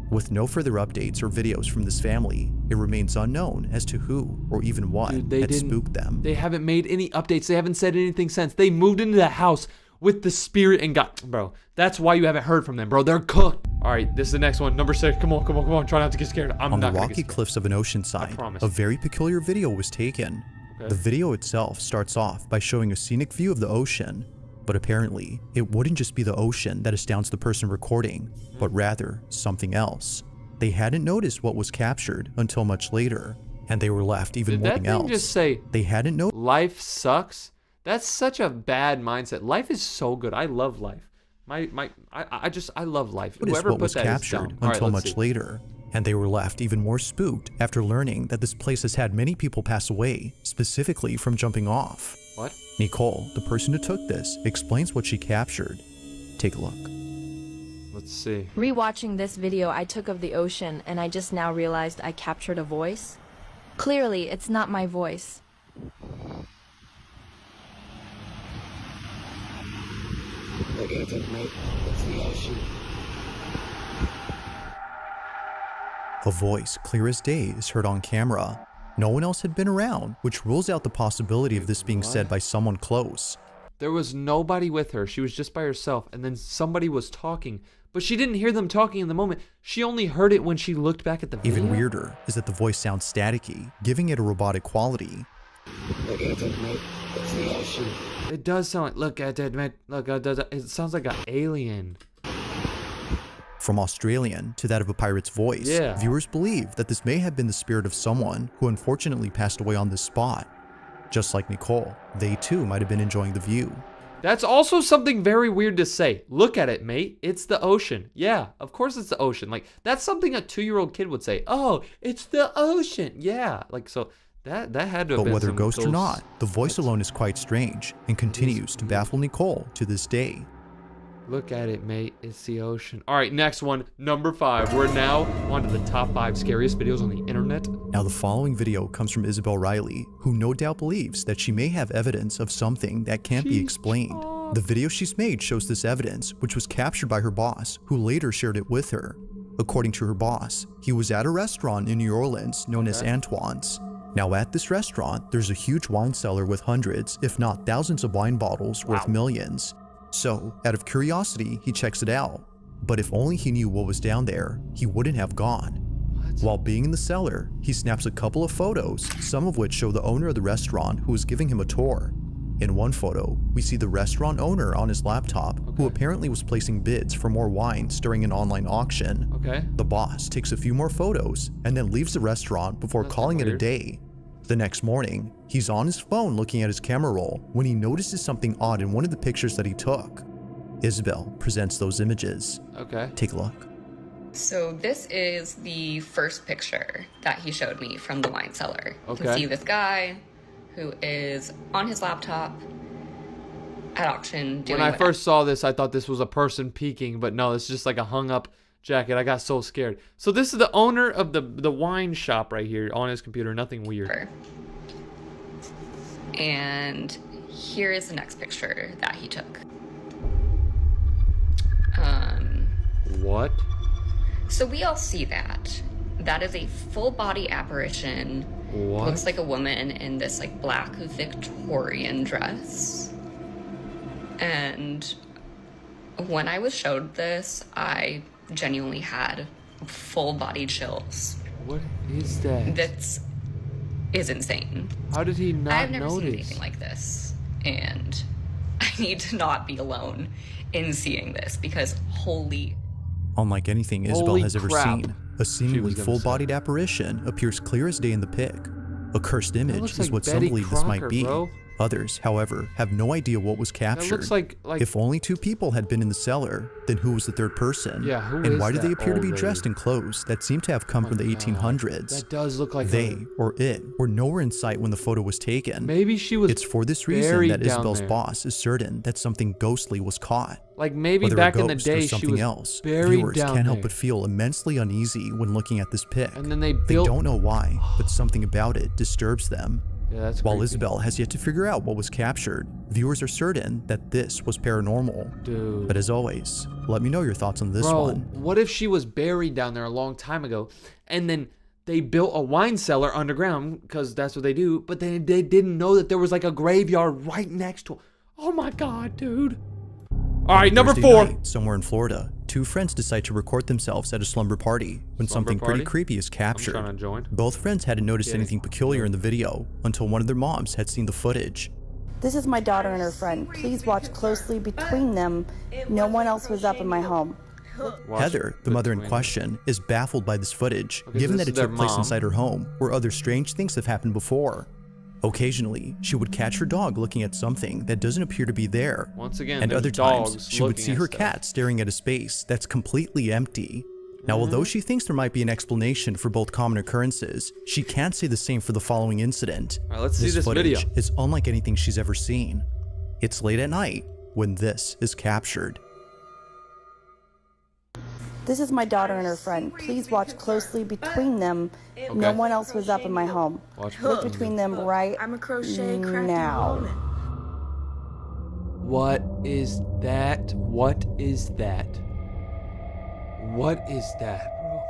With no further updates or videos from this family, it remains unknown as to who or even what had spooked them. They haven't made any updates. They haven't said anything since. They moved into the house with the spirit and got, bro, that's why you haven't heard from them, bro. They're cooked. All right, this is the next one. Number 6. Come on, come on, come on. Try not to get scared. I'm on not the gonna rocky get scared. cliffs of an ocean side, a very peculiar video was taken. Okay. The video itself starts off by showing a scenic view of the ocean, but apparently it wouldn't just be the ocean that astounds the person recording, but rather something else. They hadn't noticed what was captured until much later, and they were left even Did more that thing else. just say, they hadn't noticed. Life sucks? That's such a bad mindset. Life is so good. I love life. I love life. What is Whoever what put was that is captured dumb. All right, until let's much see. later, and they were left even more spooked after learning that this place has had many people pass away, specifically from jumping off. What? Nicole, the person who took this, explains what she captured. Take a look. Let's see. Rewatching this video I took of the ocean, and I just now realized I captured a voice. Clearly, it's not my voice. Look at it, mate. It's the ocean. A voice clear as day is heard on camera. No one else had been around, which rules out the possibility of this being said by someone close. There was nobody with her. She was just by herself, and then somebody was talking. But she didn't hear them talking in the moment. She only heard it when she looked back at the video. Even weirder is that the voice sounds staticky, giving it a robotic quality. Look at it, mate. It's the ocean. It does sound like, look at it, mate. Look at it. It sounds like an alien. From Australian to that of a pirate's voice, viewers believe that this may have been the spirit of someone who unfortunately passed away on this spot. Just like Nicole, they too might have been enjoying the view. That's also something very weird to say. Look at it, mate. It's the ocean. Yeah, of course it's the ocean. Like, that's something a 2-year-old kid would say. Oh, it's the ocean. Yeah, like, so that had to have been. But whether ghost or not, the voice alone is quite strange and continues to baffle Nicole to this day. Look at it, mate. It's the ocean. All right, next one, number 5. We're now on to the top 5 scariest videos on the internet. Now, the following video comes from Isabel Riley, who no doubt believes that she may have evidence of something that can't be explained. The video she's made shows this evidence, which was captured by her boss, who later shared it with her. According to her boss, he was at a restaurant in New Orleans known as Antoine's. Now, at this restaurant, there's a huge wine cellar with hundreds, if not thousands of wine bottles worth millions. So, out of curiosity, he checks it out. But if only he knew what was down there, he wouldn't have gone. While being in the cellar, he snaps a couple of photos, some of which show the owner of the restaurant who is giving him a tour. In one photo, we see the restaurant owner on his laptop, who apparently was placing bids for more wines during an online auction. The boss takes a few more photos and then leaves the restaurant before calling it a day. The next morning, he's on his phone looking at his camera roll when he notices something odd in one of the pictures that he took. Isabel presents those images. Take a look. So this is the first picture that he showed me from the wine cellar. You can see this guy who is on his laptop at auction doing When I first saw this, I thought this was a person peeking, but no, it's just like a hung up jacket. I got so scared. So this is the owner of the wine shop right here on his computer. Nothing weird. And here is the next picture that he took. What? So we all see that. That is a full body apparition. What? Looks like a woman in this like black Victorian dress. And when I was showed this, I genuinely had full body chills. What is that? That is insane. How did he not I've never notice? seen anything like this, and I need to not be alone in seeing this because holy. Unlike anything Isabel has ever crap. seen, a seemingly full-bodied apparition appears clear as day in the pic. A cursed image is like what some Betty believe this might Crocker, be. bro. Others, however, have no idea what was captured. looks like If only 2 people had been in the cellar, then who was the third person? Yeah, who and is why do they that appear to be old dressed lady? in clothes that seem to have come from the 1800s? That does look like They, or it, were nowhere in sight when the photo was taken. Maybe she was It's for this reason buried that down Isabel's there. boss is certain that something ghostly was caught. Like maybe Whether back a in the ghost day or she something was else, buried viewers down can't help there. but feel immensely uneasy when looking at this pic. And then they They built. don't know why, but something about it disturbs them. Yeah, that's While creepy. Isabel has yet to figure out what was captured, viewers are certain that this was paranormal. Dude. But as always, let me know your thoughts on this Bro, one. what if she was buried down there a long time ago, and then they built a wine cellar underground because that's what they do, but they didn't know that there was like a graveyard right next to it. Oh my god, dude. All right, number Thursday 4. night, somewhere in Florida, 2 friends decide to record themselves at a slumber party when Slumber something pretty party? creepy is captured. I'm trying to join. Both friends hadn't noticed Okay. anything peculiar in the video until one of their moms had seen the footage. This is my daughter and her friend. Please watch closely between them. No one else was up in my home. Heather, the mother in question, is baffled by this footage, Okay, so given this that is it their took place mom. inside her home, where other strange things have happened before. Occasionally, she would catch her dog looking at something that doesn't appear to be there. Once again, and there's other times, dogs she would looking see at her stuff. cat staring at a space that's completely empty. Now, although she thinks there might be an explanation for both common occurrences, she can't say the same for the following incident. All right, let's see this footage video. is unlike anything she's ever seen. It's late at night when this is captured. This is my daughter and her friend. Please watch closely between them. No one else was up in my home. Look between them right now. What is that? What is that? What is that, bro?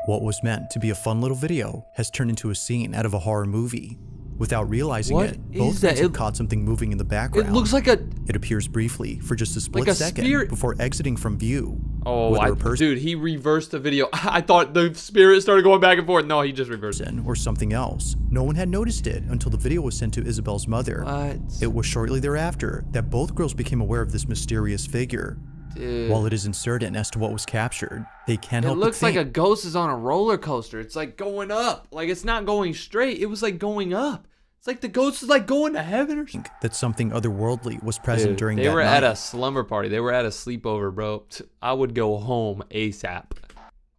What was meant to be a fun little video has turned into a scene out of a horror movie. Without realizing What it, is both that? friends have caught something moving in the background. It looks like a... It appears briefly for just a split Like a second spirit. before exiting from view. Oh, Whether a person dude, he reversed the video. I thought the spirit started going back and forth. No, he just reversed it. or something else. No one had noticed it until the video was sent to Isabel's mother. What? It was shortly thereafter that both girls became aware of this mysterious figure. Dude. While it is uncertain as to what was captured, they can't It help looks but like think a ghost is on a roller coaster. It's like going up. Like it's not going straight. It was like going up. It's like the ghost is like going to heaven or something. that something otherworldly was present Dude, during they that were night. at a slumber party. They were at a sleepover, bro. I would go home ASAP.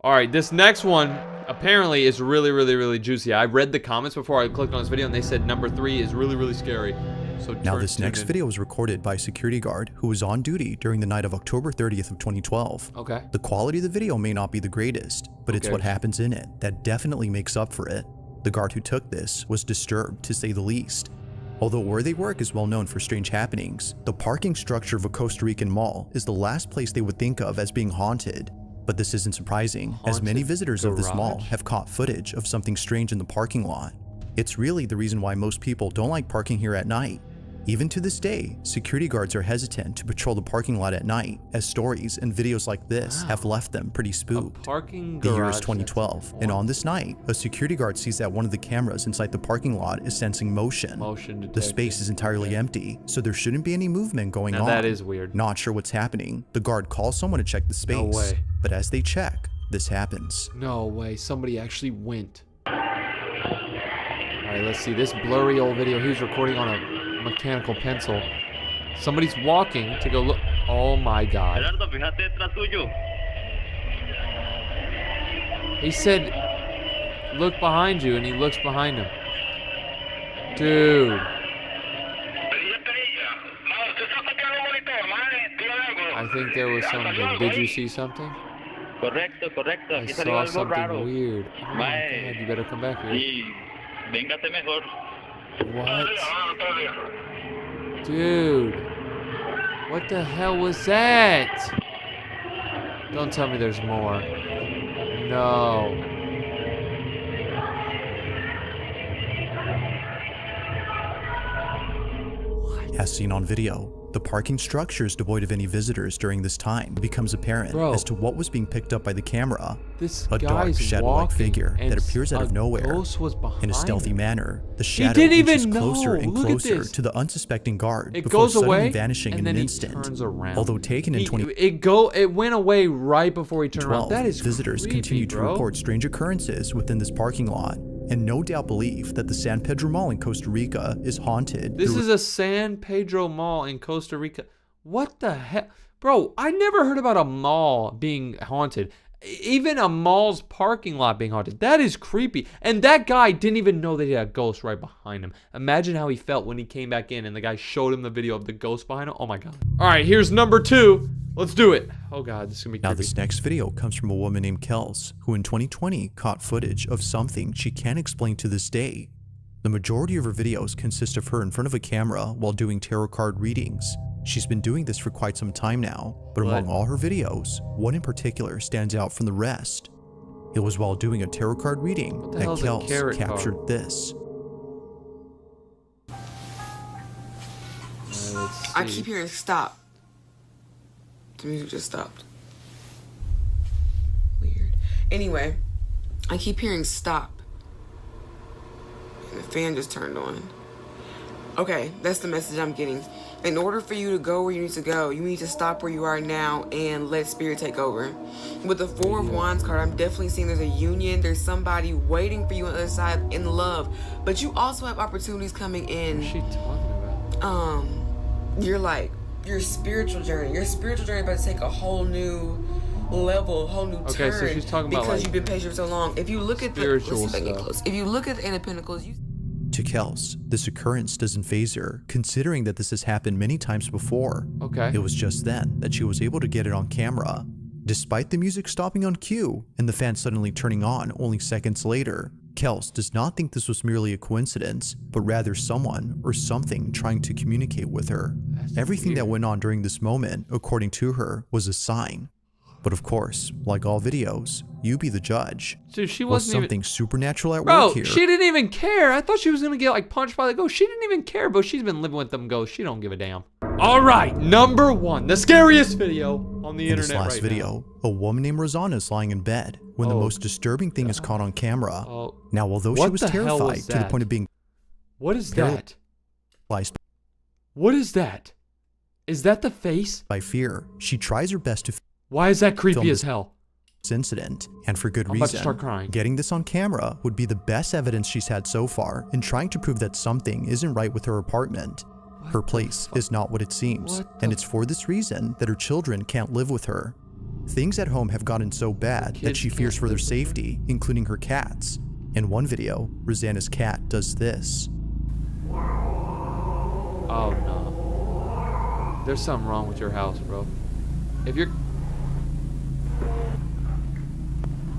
All right, this next one apparently is really, really, really juicy. I read the comments before I clicked on this video, and they said number 3 is really, really scary. So Now this next video was recorded by a security guard who was on duty during the night of October 30th of 2012. Okay. The quality of the video may not be the greatest, but it's Okay. what happens in it that definitely makes up for it. The guard who took this was disturbed, to say the least. Although where they work is well known for strange happenings, the parking structure of a Costa Rican mall is the last place they would think of as being haunted. But this isn't surprising, as many visitors of this mall have caught footage of something strange in the parking lot. It's really the reason why most people don't like parking here at night. Even to this day, security guards are hesitant to patrol the parking lot at night, as stories and videos like this have left them pretty spooked. Parking The year is garage 2012, and on this night, a security guard sees that one of the cameras inside the parking lot is sensing motion. The space is entirely empty, so there shouldn't be any movement going Now on. that is weird. Not sure what's happening. The guard calls someone to check the space. No way. But as they check, this happens. No way. Somebody actually went. All right, let's see. This blurry old video he was recording on a mechanical pencil. Somebody's walking to go look. Oh my god. He said, look behind you, and he looks behind him. Dude. I think there was something. Did you see something? I saw something weird. Oh my god, you better come back here. What? Dude. What the hell was that? Don't tell me there's more. No. As seen on video, the parking structure is devoid of any visitors during this time. It becomes apparent as to what was being picked up by the camera. This a dark guy's shadow-like walking figure and that appears out of nowhere. ghost was behind In a stealthy him. manner, the shadow didn't inches even closer know. and Look at closer this. to the unsuspecting guard It before goes suddenly away, vanishing and in then an he instant. turns around. Although taken in 2012, it went away right before he turned around. That is visitors creepy, continue to bro. report strange occurrences within this parking lot, and no doubt believe that the San Pedro Mall in Costa Rica is haunted. This is a San Pedro Mall in Costa Rica. What the heck? Bro, I never heard about a mall being haunted. Even a mall's parking lot being haunted. That is creepy. And that guy didn't even know that he had a ghost right behind him. Imagine how he felt when he came back in and the guy showed him the video of the ghost behind him. Oh my god. All right, here's number 2. Let's do it. Oh god, this is gonna be creepy. Now this next video comes from a woman named Kels, who in 2020 caught footage of something she can't explain to this day. The majority of her videos consist of her in front of a camera while doing tarot card readings. She's been doing this for quite some time now, but among all her videos, one in particular stands out from the rest. It was while doing a tarot card reading that Kels captured this. I keep hearing stop. The music just stopped. Weird. Anyway, I keep hearing stop. And the fan just turned on. Okay, that's the message I'm getting. In order for you to go where you need to go, you need to stop where you are now and let spirit take over. With the 4 of Wands card, I'm definitely seeing there's a union. There's somebody waiting for you on the other side in love. But you also have opportunities coming in. What's she talking about? Your spiritual journey. Your spiritual journey is about to take a whole new level, a whole new turn. So she's talking about because you've been patient for so long. If you look at let's see if I get stuff. close. If you look at the Eight of Pentacles, To Kels, this occurrence doesn't faze her, considering that this has happened many times before. Okay. It was just then that she was able to get it on camera. Despite the music stopping on cue and the fan suddenly turning on only seconds later, Kels does not think this was merely a coincidence, but rather someone or something trying to communicate with her. Everything that went on during this moment, according to her, was a sign. But of course, like all videos, you be the judge. Dude, she was wasn't something even... supernatural at Bro, work here? she didn't even care. I thought she was gonna get like punched by the ghost. She didn't even care, but she's been living with them ghosts. She don't give a damn. All right, number 1, the scariest video on the internet In this last right video, a woman named Rosanna is lying in bed when the most disturbing thing is caught on camera. Now, although she was terrified to the point of being... What is that? Paralyzed What is that? Is that the face? by fear, she tries her best to Why is that creepy film as hell? this incident, and for good I'm about to reason. start crying. Getting this on camera would be the best evidence she's had so far in trying to prove that something isn't right with her apartment. Her place is not what it seems, and it's for this reason that her children can't live with her. Things at home have gotten so bad that she fears for their safety, including her cats. In one video, Rosanna's cat does this. Oh no. There's something wrong with your house, bro.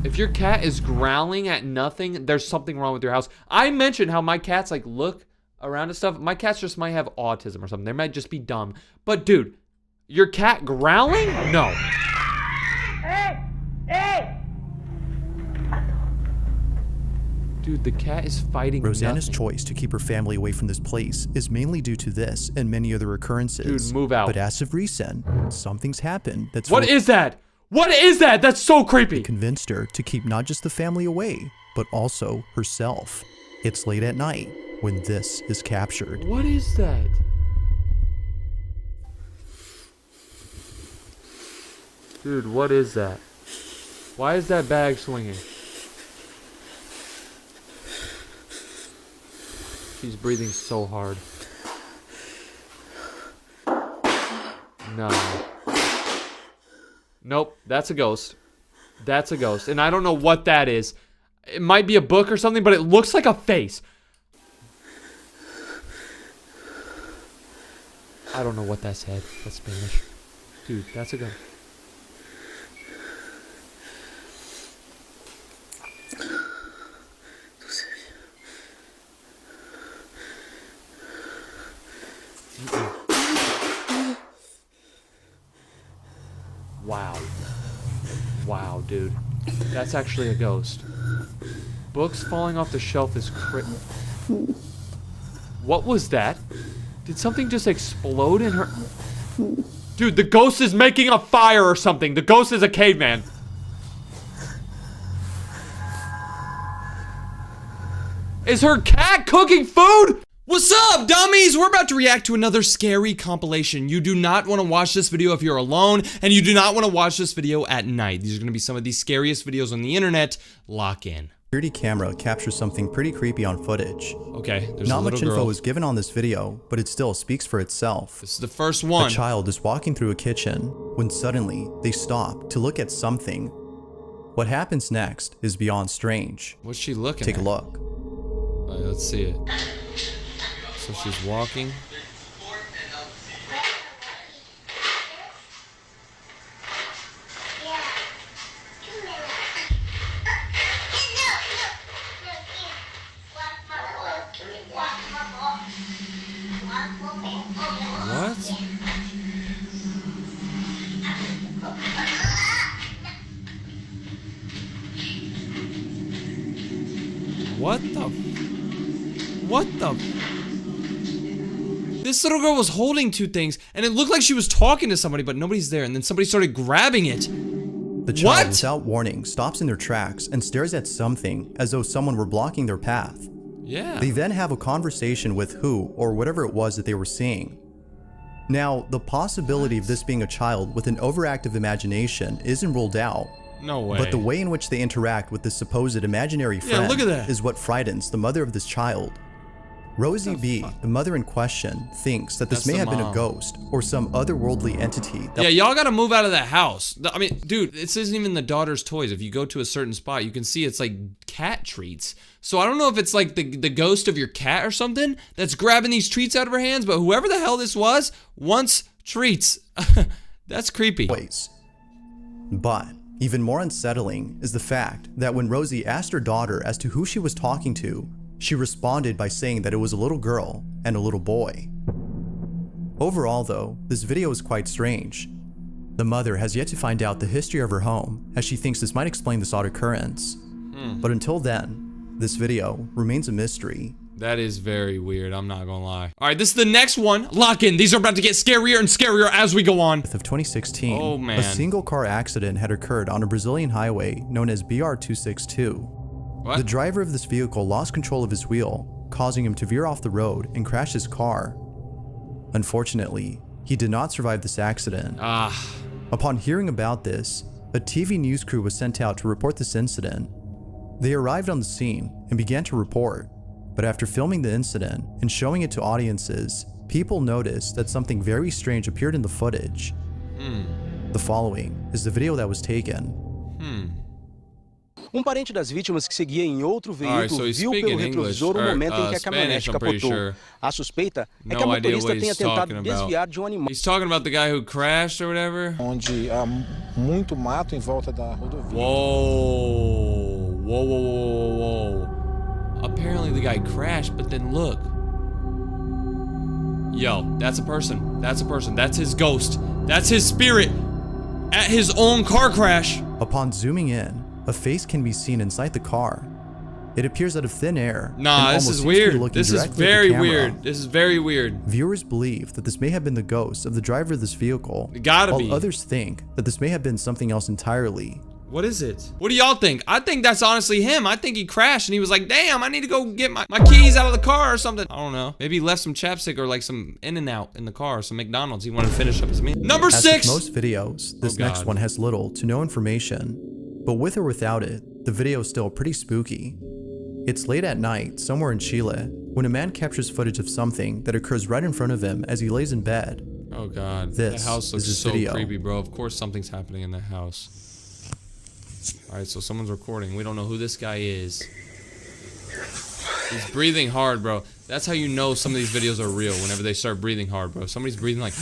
If your cat is growling at nothing, there's something wrong with your house. I mentioned how my cats like look around and stuff. My cats just might have autism or something. They might just be dumb. But dude, your cat growling? No. Hey! Hey! Dude, the cat is fighting Rosanna's nothing. choice to keep her family away from this place is mainly due to this and many other occurrences. Dude, move out. But as of recent, something's happened that's What is that? What is that? That's so creepy. Convinced her to keep not just the family away, but also herself. It's late at night when this is captured. What is that? Dude, what is that? Why is that bag swinging? She's breathing so hard. No. Nope, that's a ghost. That's a ghost. And I don't know what that is. It might be a book or something, but it looks like a face. I don't know what that said. That's Spanish. Dude, that's a ghost. Wow. Wow, dude. That's actually a ghost. Books falling off the shelf is What was that? Did something just explode in her? Dude, the ghost is making a fire or something. The ghost is a caveman. Is her cat cooking food? What's up, dummies? We're about to react to another scary compilation. You do not want to watch this video if you're alone, and you do not want to watch this video at night. These are going to be some of the scariest videos on the internet. Lock in. Security camera captures something pretty creepy on footage. Okay, there's Not a little much info girl. is given on this video, but it still speaks for itself. This is the first one. A child is walking through a kitchen when suddenly they stop to look at something. What happens next is beyond strange. What's she looking Take at? a look. All right, let's see it. So she's walking. What? What the? This little girl was holding two things, and it looked like she was talking to somebody, but nobody's there, and then somebody started grabbing it. The child, without warning, stops in their tracks and stares at something as though someone were blocking their path. Yeah. They then have a conversation with who or whatever it was that they were seeing. Now, the possibility of this being a child with an overactive imagination isn't ruled out. No way. But the way in which they interact with this supposed imaginary friend look at that. is what frightens the mother of this child. Rosie B., the mother in question, thinks that this That's may the have been a mom. ghost or some otherworldly entity. Yeah, y'all gotta move out of that house. I mean, dude, this isn't even the daughter's toys. If you go to a certain spot, you can see it's like cat treats. So I don't know if it's like the ghost of your cat or something that's grabbing these treats out of her hands, but whoever the hell this was wants treats. That's creepy. But even more unsettling is the fact that when Rosie asked her daughter as to who she was talking to, she responded by saying that it was a little girl and a little boy. Overall though, this video is quite strange. The mother has yet to find out the history of her home, as she thinks this might explain this odd occurrence. But until then, this video remains a mystery. That is very weird, I'm not gonna lie. All right, this is the next one. Lock in. These are about to get scarier and scarier as we go on. Of 2016, oh, man. A single car accident had occurred on a Brazilian highway known as BR-262. What? The driver of this vehicle lost control of his wheel, causing him to veer off the road and crash his car. Unfortunately, he did not survive this accident. Upon hearing about this, a TV news crew was sent out to report this incident. They arrived on the scene and began to report, but after filming the incident and showing it to audiences, people noticed that something very strange appeared in the footage. The following is the video that was taken. Parente das vítimas que seguia em outro veículo viu pelo retrovisor o momento em que a caminhonete capotou. A suspeita é que a motorista tenha tentado desviar de animal. He's talking about the guy who crashed or whatever. Onde há muito mato em volta da rodovia. Whoa. Apparently the guy crashed, but then look. Yo, that's a person. That's a person. That's his ghost. That's his spirit at his own car crash. Upon zooming in, a face can be seen inside the car. It appears out of thin air. Nah, this is weird. This is very weird. This is very weird. Viewers believe that this may have been the ghost of the driver of this vehicle. It gotta be. While others think that this may have been something else entirely. What is it? What do y'all think? I think that's honestly him. I think he crashed and he was like, damn, I need to go get my keys out of the car or something. I don't know. Maybe he left some chapstick or like some In-N-Out in the car, some McDonald's. He wanted to finish up his meal. Number 6! As with most videos, this next one has little to no information. But with or without it, the video is still pretty spooky. It's late at night, somewhere in Chile, when a man captures footage of something that occurs right in front of him as he lays in bed. Oh god, this the house looks is so video. creepy, bro. Of course something's happening in the house. Alright, so someone's recording. We don't know who this guy is. He's breathing hard, bro. That's how you know some of these videos are real, whenever they start breathing hard, bro. Somebody's breathing like,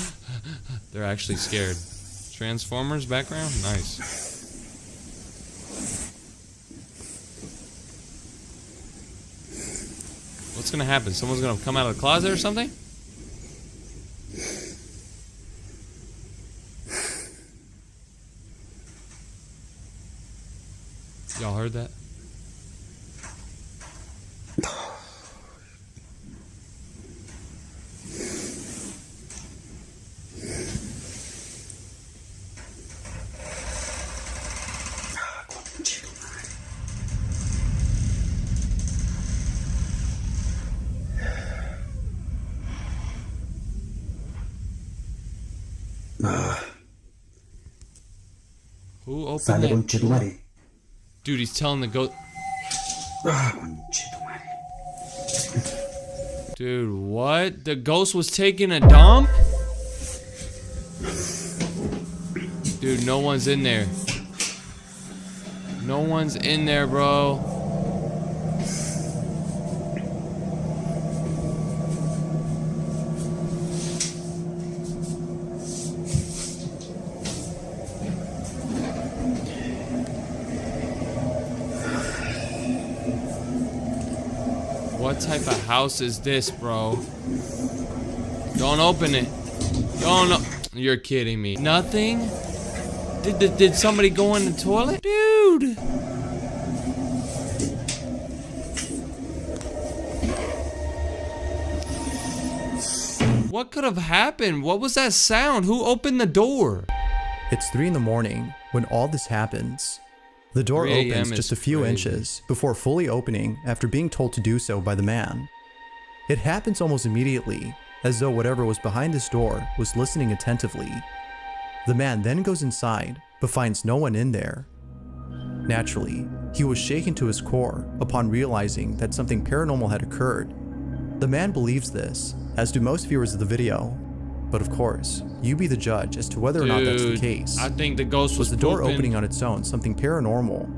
they're actually scared. Transformers background? Nice. What's gonna happen? Someone's gonna come out of the closet or something? Y'all heard that? Who opened that? Dude, he's telling the ghost. Dude, what? The ghost was taking a dump? Dude, no one's in there. No one's in there, bro. What type of house is this, bro? Don't open it. Don't. You're kidding me. Nothing? Did somebody go in the toilet? Dude! What could have happened? What was that sound? Who opened the door? It's 3 in the morning when all this happens. The door opens just a few inches before fully opening after being told to do so by the man. It happens almost immediately, as though whatever was behind this door was listening attentively. The man then goes inside, but finds no one in there. Naturally, he was shaken to his core upon realizing that something paranormal had occurred. The man believes this, as do most viewers of the video. But of course, you be the judge as to whether or not that's the case. I think the ghost was the door opening on its own something paranormal?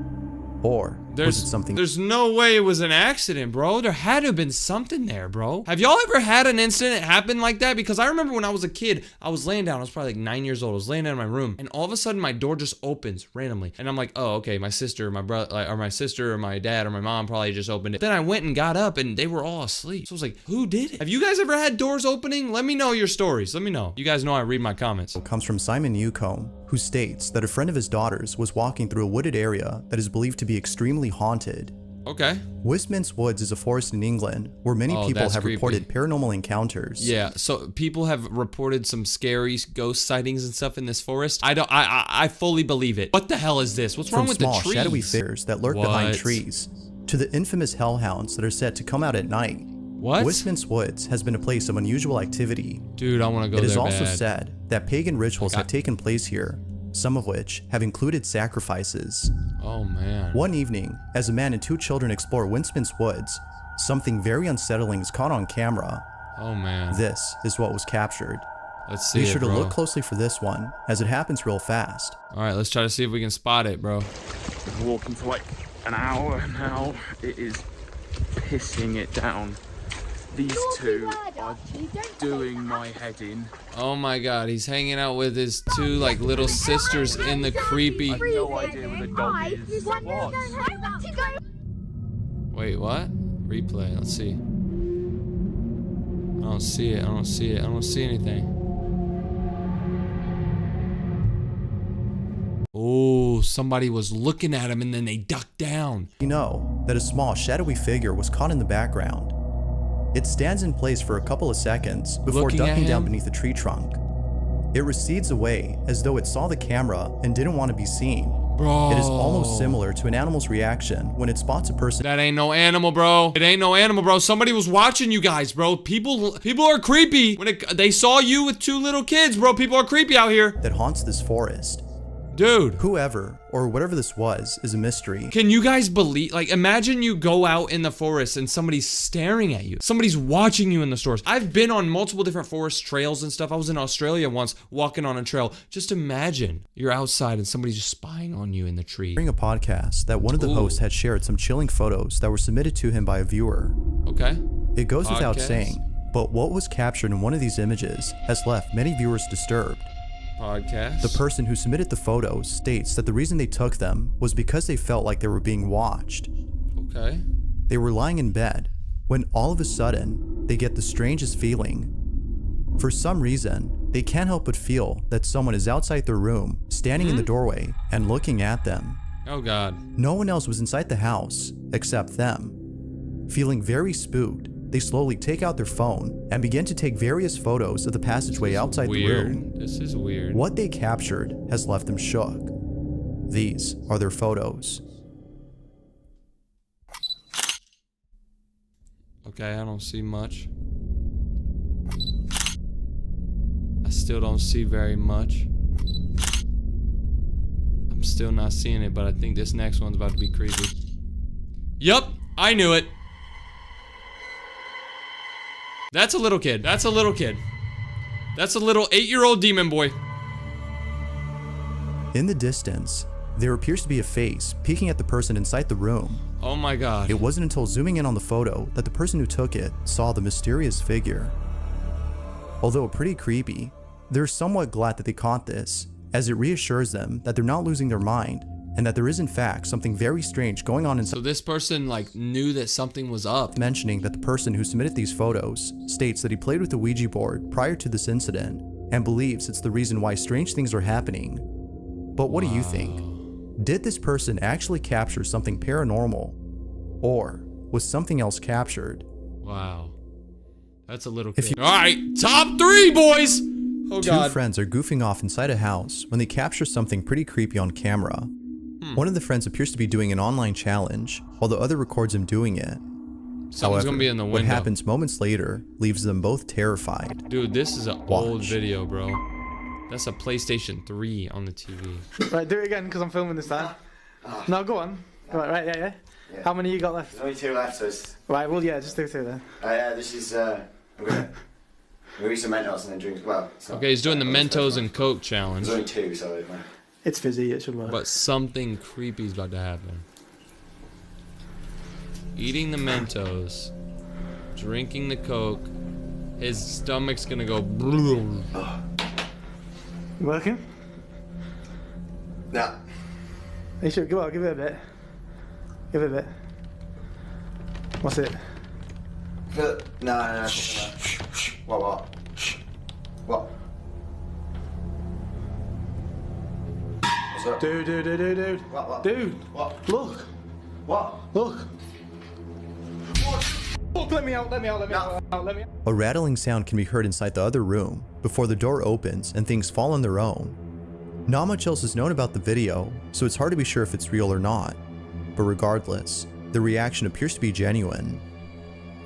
Or There's no way it was an accident, bro. There had to have been something there, bro. Have y'all ever had an incident happen like that? Because I remember when I was a kid, I was laying down. I was probably like 9 years old. I was laying down in my room, and all of a sudden my door just opens randomly, and I'm like, oh, okay, my sister, my brother, or my sister, or my dad, or my mom probably just opened it. Then I went and got up, and they were all asleep. So I was like, who did it? Have you guys ever had doors opening? Let me know your stories. Let me know. You guys know I read my comments. Comes from Simon Newcomb, who states that a friend of his daughter's was walking through a wooded area that is believed to be extremely haunted. Okay. Westminster Woods is a forest in England where many people have reported paranormal encounters. Yeah, so people have reported some scary ghost sightings and stuff in this forest. I fully believe it. What the hell is this? What's wrong with the trees? From small, shadowy figures that lurk behind trees, to the infamous hellhounds that are said to come out at night. What? Westminster Woods has been a place of unusual activity. Dude, I want to go there. It is also said that pagan rituals have taken place here, some of which have included sacrifices. Oh man. One evening, as a man and two children explore Westminster Woods, something very unsettling is caught on camera. Oh man. This is what was captured. Let's see. Be sure to look closely for this one, as it happens real fast. Alright, let's try to see if we can spot it, bro. Been walking for like an hour now. It is pissing it down. These two are doing my head in. Oh my god, he's hanging out with his two like little sisters in the creepy. I have no idea where the dog is. What? Wait, what? Replay, let's see. I don't see it, I don't see it, I don't see anything. Oh, somebody was looking at him and then they ducked down. You know that a small shadowy figure was caught in the background. It stands in place for a couple of seconds before ducking down beneath a tree trunk. It recedes away as though it saw the camera and didn't want to be seen. Bro. It is almost similar to an animal's reaction when it spots a person. That ain't no animal, bro. It ain't no animal, bro. Somebody was watching you guys, bro. People are creepy. When they saw you with two little kids, bro. People are creepy out here. That haunts this forest. Dude. Whoever or whatever this was is a mystery. Can you guys believe, like, imagine you go out in the forest and somebody's staring at you. Somebody's watching you in the stores. I've been on multiple different forest trails and stuff. I was in Australia once walking on a trail. Just imagine you're outside and somebody's just spying on you in the tree. During a podcast that one of the hosts had shared some chilling photos that were submitted to him by a viewer. Okay. It goes without saying, but what was captured in one of these images has left many viewers disturbed. Podcast. The person who submitted the photos states that the reason they took them was because they felt like they were being watched. Okay. They were lying in bed when all of a sudden they get the strangest feeling. For some reason, they can't help but feel that someone is outside their room, standing in the doorway and looking at them. Oh God. No one else was inside the house except them. Feeling very spooked, they slowly take out their phone and begin to take various photos of the passageway outside the room. This is weird. What they captured has left them shook. These are their photos. Okay, I don't see much. I still don't see very much. I'm still not seeing it, but I think this next one's about to be creepy. Yup, I knew it. That's a little kid. That's a little kid. That's a little 8-year-old demon boy. In the distance, there appears to be a face peeking at the person inside the room. Oh my God. It wasn't until zooming in on the photo that the person who took it saw the mysterious figure. Although pretty creepy, they're somewhat glad that they caught this, as it reassures them that they're not losing their mind and that there is in fact something very strange going on inside. So this person like knew that something was up. Mentioning that the person who submitted these photos states that he played with the Ouija board prior to this incident and believes it's the reason why strange things are happening. But what do you think? Did this person actually capture something paranormal, or was something else captured? Wow. That's a little kid. Alright, top 3, boys! Oh God. Two friends are goofing off inside a house when they capture something pretty creepy on camera. One of the friends appears to be doing an online challenge, while the other records him doing it. Someone's gonna be in the window. What happens moments later leaves them both terrified. Dude, this is an old video, bro. That's a PlayStation 3 on the TV. Right, do it again, because I'm filming this time. No, go on. Right, yeah. How many you got left? There's only 2 left, so it's... Right, well, yeah, just do 2 then. This is, I'm gonna eat some Mentos and then drink, well... Okay, he's doing the Mentos and Coke challenge. There's only 2, so... It's fizzy, it should work. But something creepy is about to happen. Eating the Mentos. Drinking the Coke. His stomach's gonna go. Working? No. You should give it a bit. Give it a bit. What's it? No. What? What? What's up? Dude. What? Dude. What? Look. What? Look. Let me out. A rattling sound can be heard inside the other room before the door opens and things fall on their own. Not much else is known about the video, so it's hard to be sure if it's real or not. But regardless, the reaction appears to be genuine.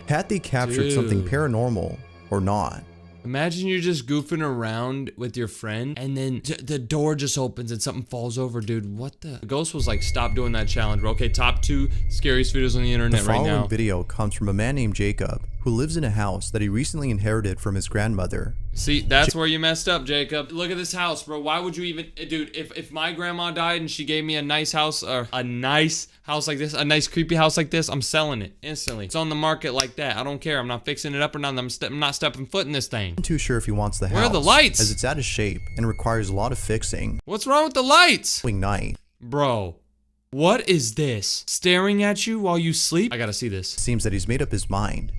Had they captured something paranormal or not? Imagine you're just goofing around with your friend and then the door just opens and something falls over, dude. What the? Ghost was like, stop doing that challenge, bro. Okay, top 2 scariest videos on the internet right now. The following video comes from a man named Jacob who lives in a house that he recently inherited from his grandmother. See, that's where you messed up, Jacob. Look at this house, bro. Why would you even, dude, if my grandma died and she gave me a nice house, or a nice house like this, a nice creepy house like this, I'm selling it instantly. It's on the market like that. I don't care. I'm not fixing it up or not. I'm not stepping foot in this thing. I'm too sure if he wants the house. Where are the lights? As it's out of shape and requires a lot of fixing. What's wrong with the lights? Night. Bro, what is this? Staring at you while you sleep? I gotta see this. It seems that he's made up his mind.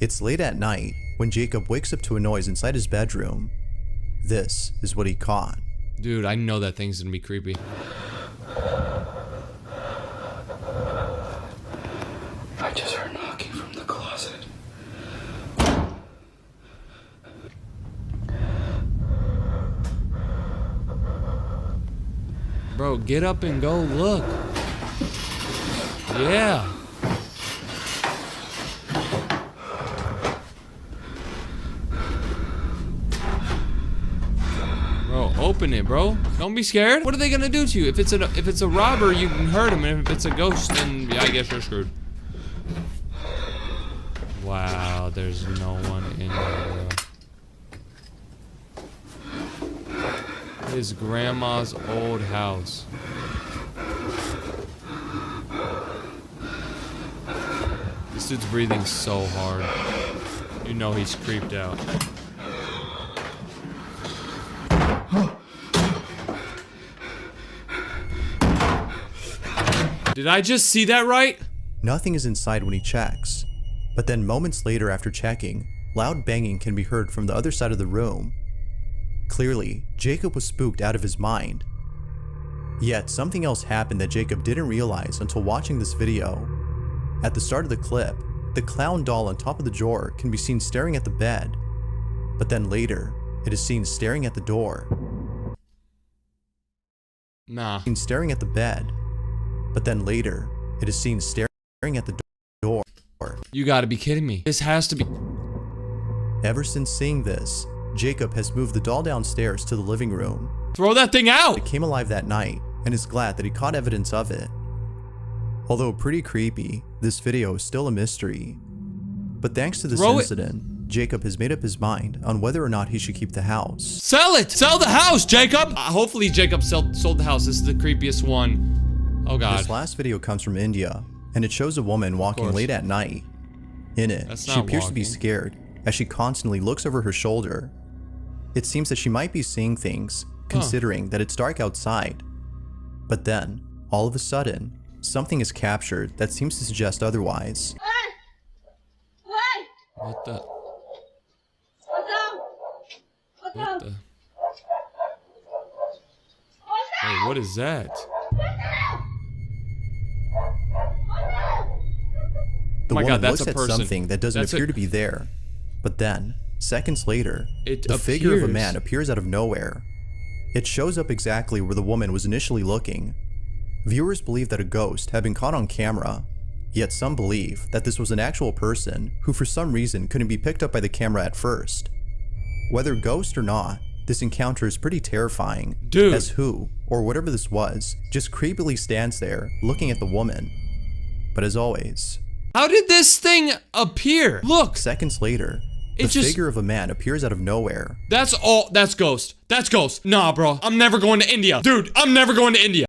It's late at night when Jacob wakes up to a noise inside his bedroom. This is what he caught. Dude, I know that thing's gonna be creepy. I just heard knocking from the closet. Bro, get up and go look. Yeah. Bro, open it, bro. Don't be scared. What are they gonna do to you? If it's a robber, you can hurt him, and if it's a ghost, then yeah, I guess you're screwed. Wow, there's no one in there. His grandma's old house. This dude's breathing so hard. You know he's creeped out. Did I just see that right? Nothing is inside when he checks. But then moments later after checking, loud banging can be heard from the other side of the room. Clearly, Jacob was spooked out of his mind. Yet something else happened that Jacob didn't realize until watching this video. At the start of the clip, the clown doll on top of the drawer can be seen staring at the bed. But then later, it is seen staring at the door. Nah. Staring at the bed. But then later, it is seen staring at the door. You gotta be kidding me. This has to be... Ever since seeing this, Jacob has moved the doll downstairs to the living room. Throw that thing out! It came alive that night and is glad that he caught evidence of it. Although pretty creepy, this video is still a mystery. But thanks to this incident, Jacob has made up his mind on whether or not he should keep the house. Sell it! Sell the house, Jacob! Hopefully Jacob sold the house. This is the creepiest one. Oh god. This last video comes from India, and it shows a woman walking late at night. In it, she appears to be scared as she constantly looks over her shoulder. It seems that she might be seeing things, considering that it's dark outside. But then, all of a sudden, something is captured that seems to suggest otherwise. What the? What the? Hey, what is that? The woman looks at something that doesn't appear to be there. But then, seconds later, the figure of a man appears out of nowhere. It shows up exactly where the woman was initially looking. Viewers believe that a ghost had been caught on camera, yet some believe that this was an actual person who for some reason couldn't be picked up by the camera at first. Whether ghost or not, this encounter is pretty terrifying, as who, or whatever this was, just creepily stands there looking at the woman. But as always, how did this thing appear? Look! Seconds later, the figure of a man appears out of nowhere. That's Ghost. That's Ghost. Nah, bro. I'm never going to India. Dude, I'm never going to India.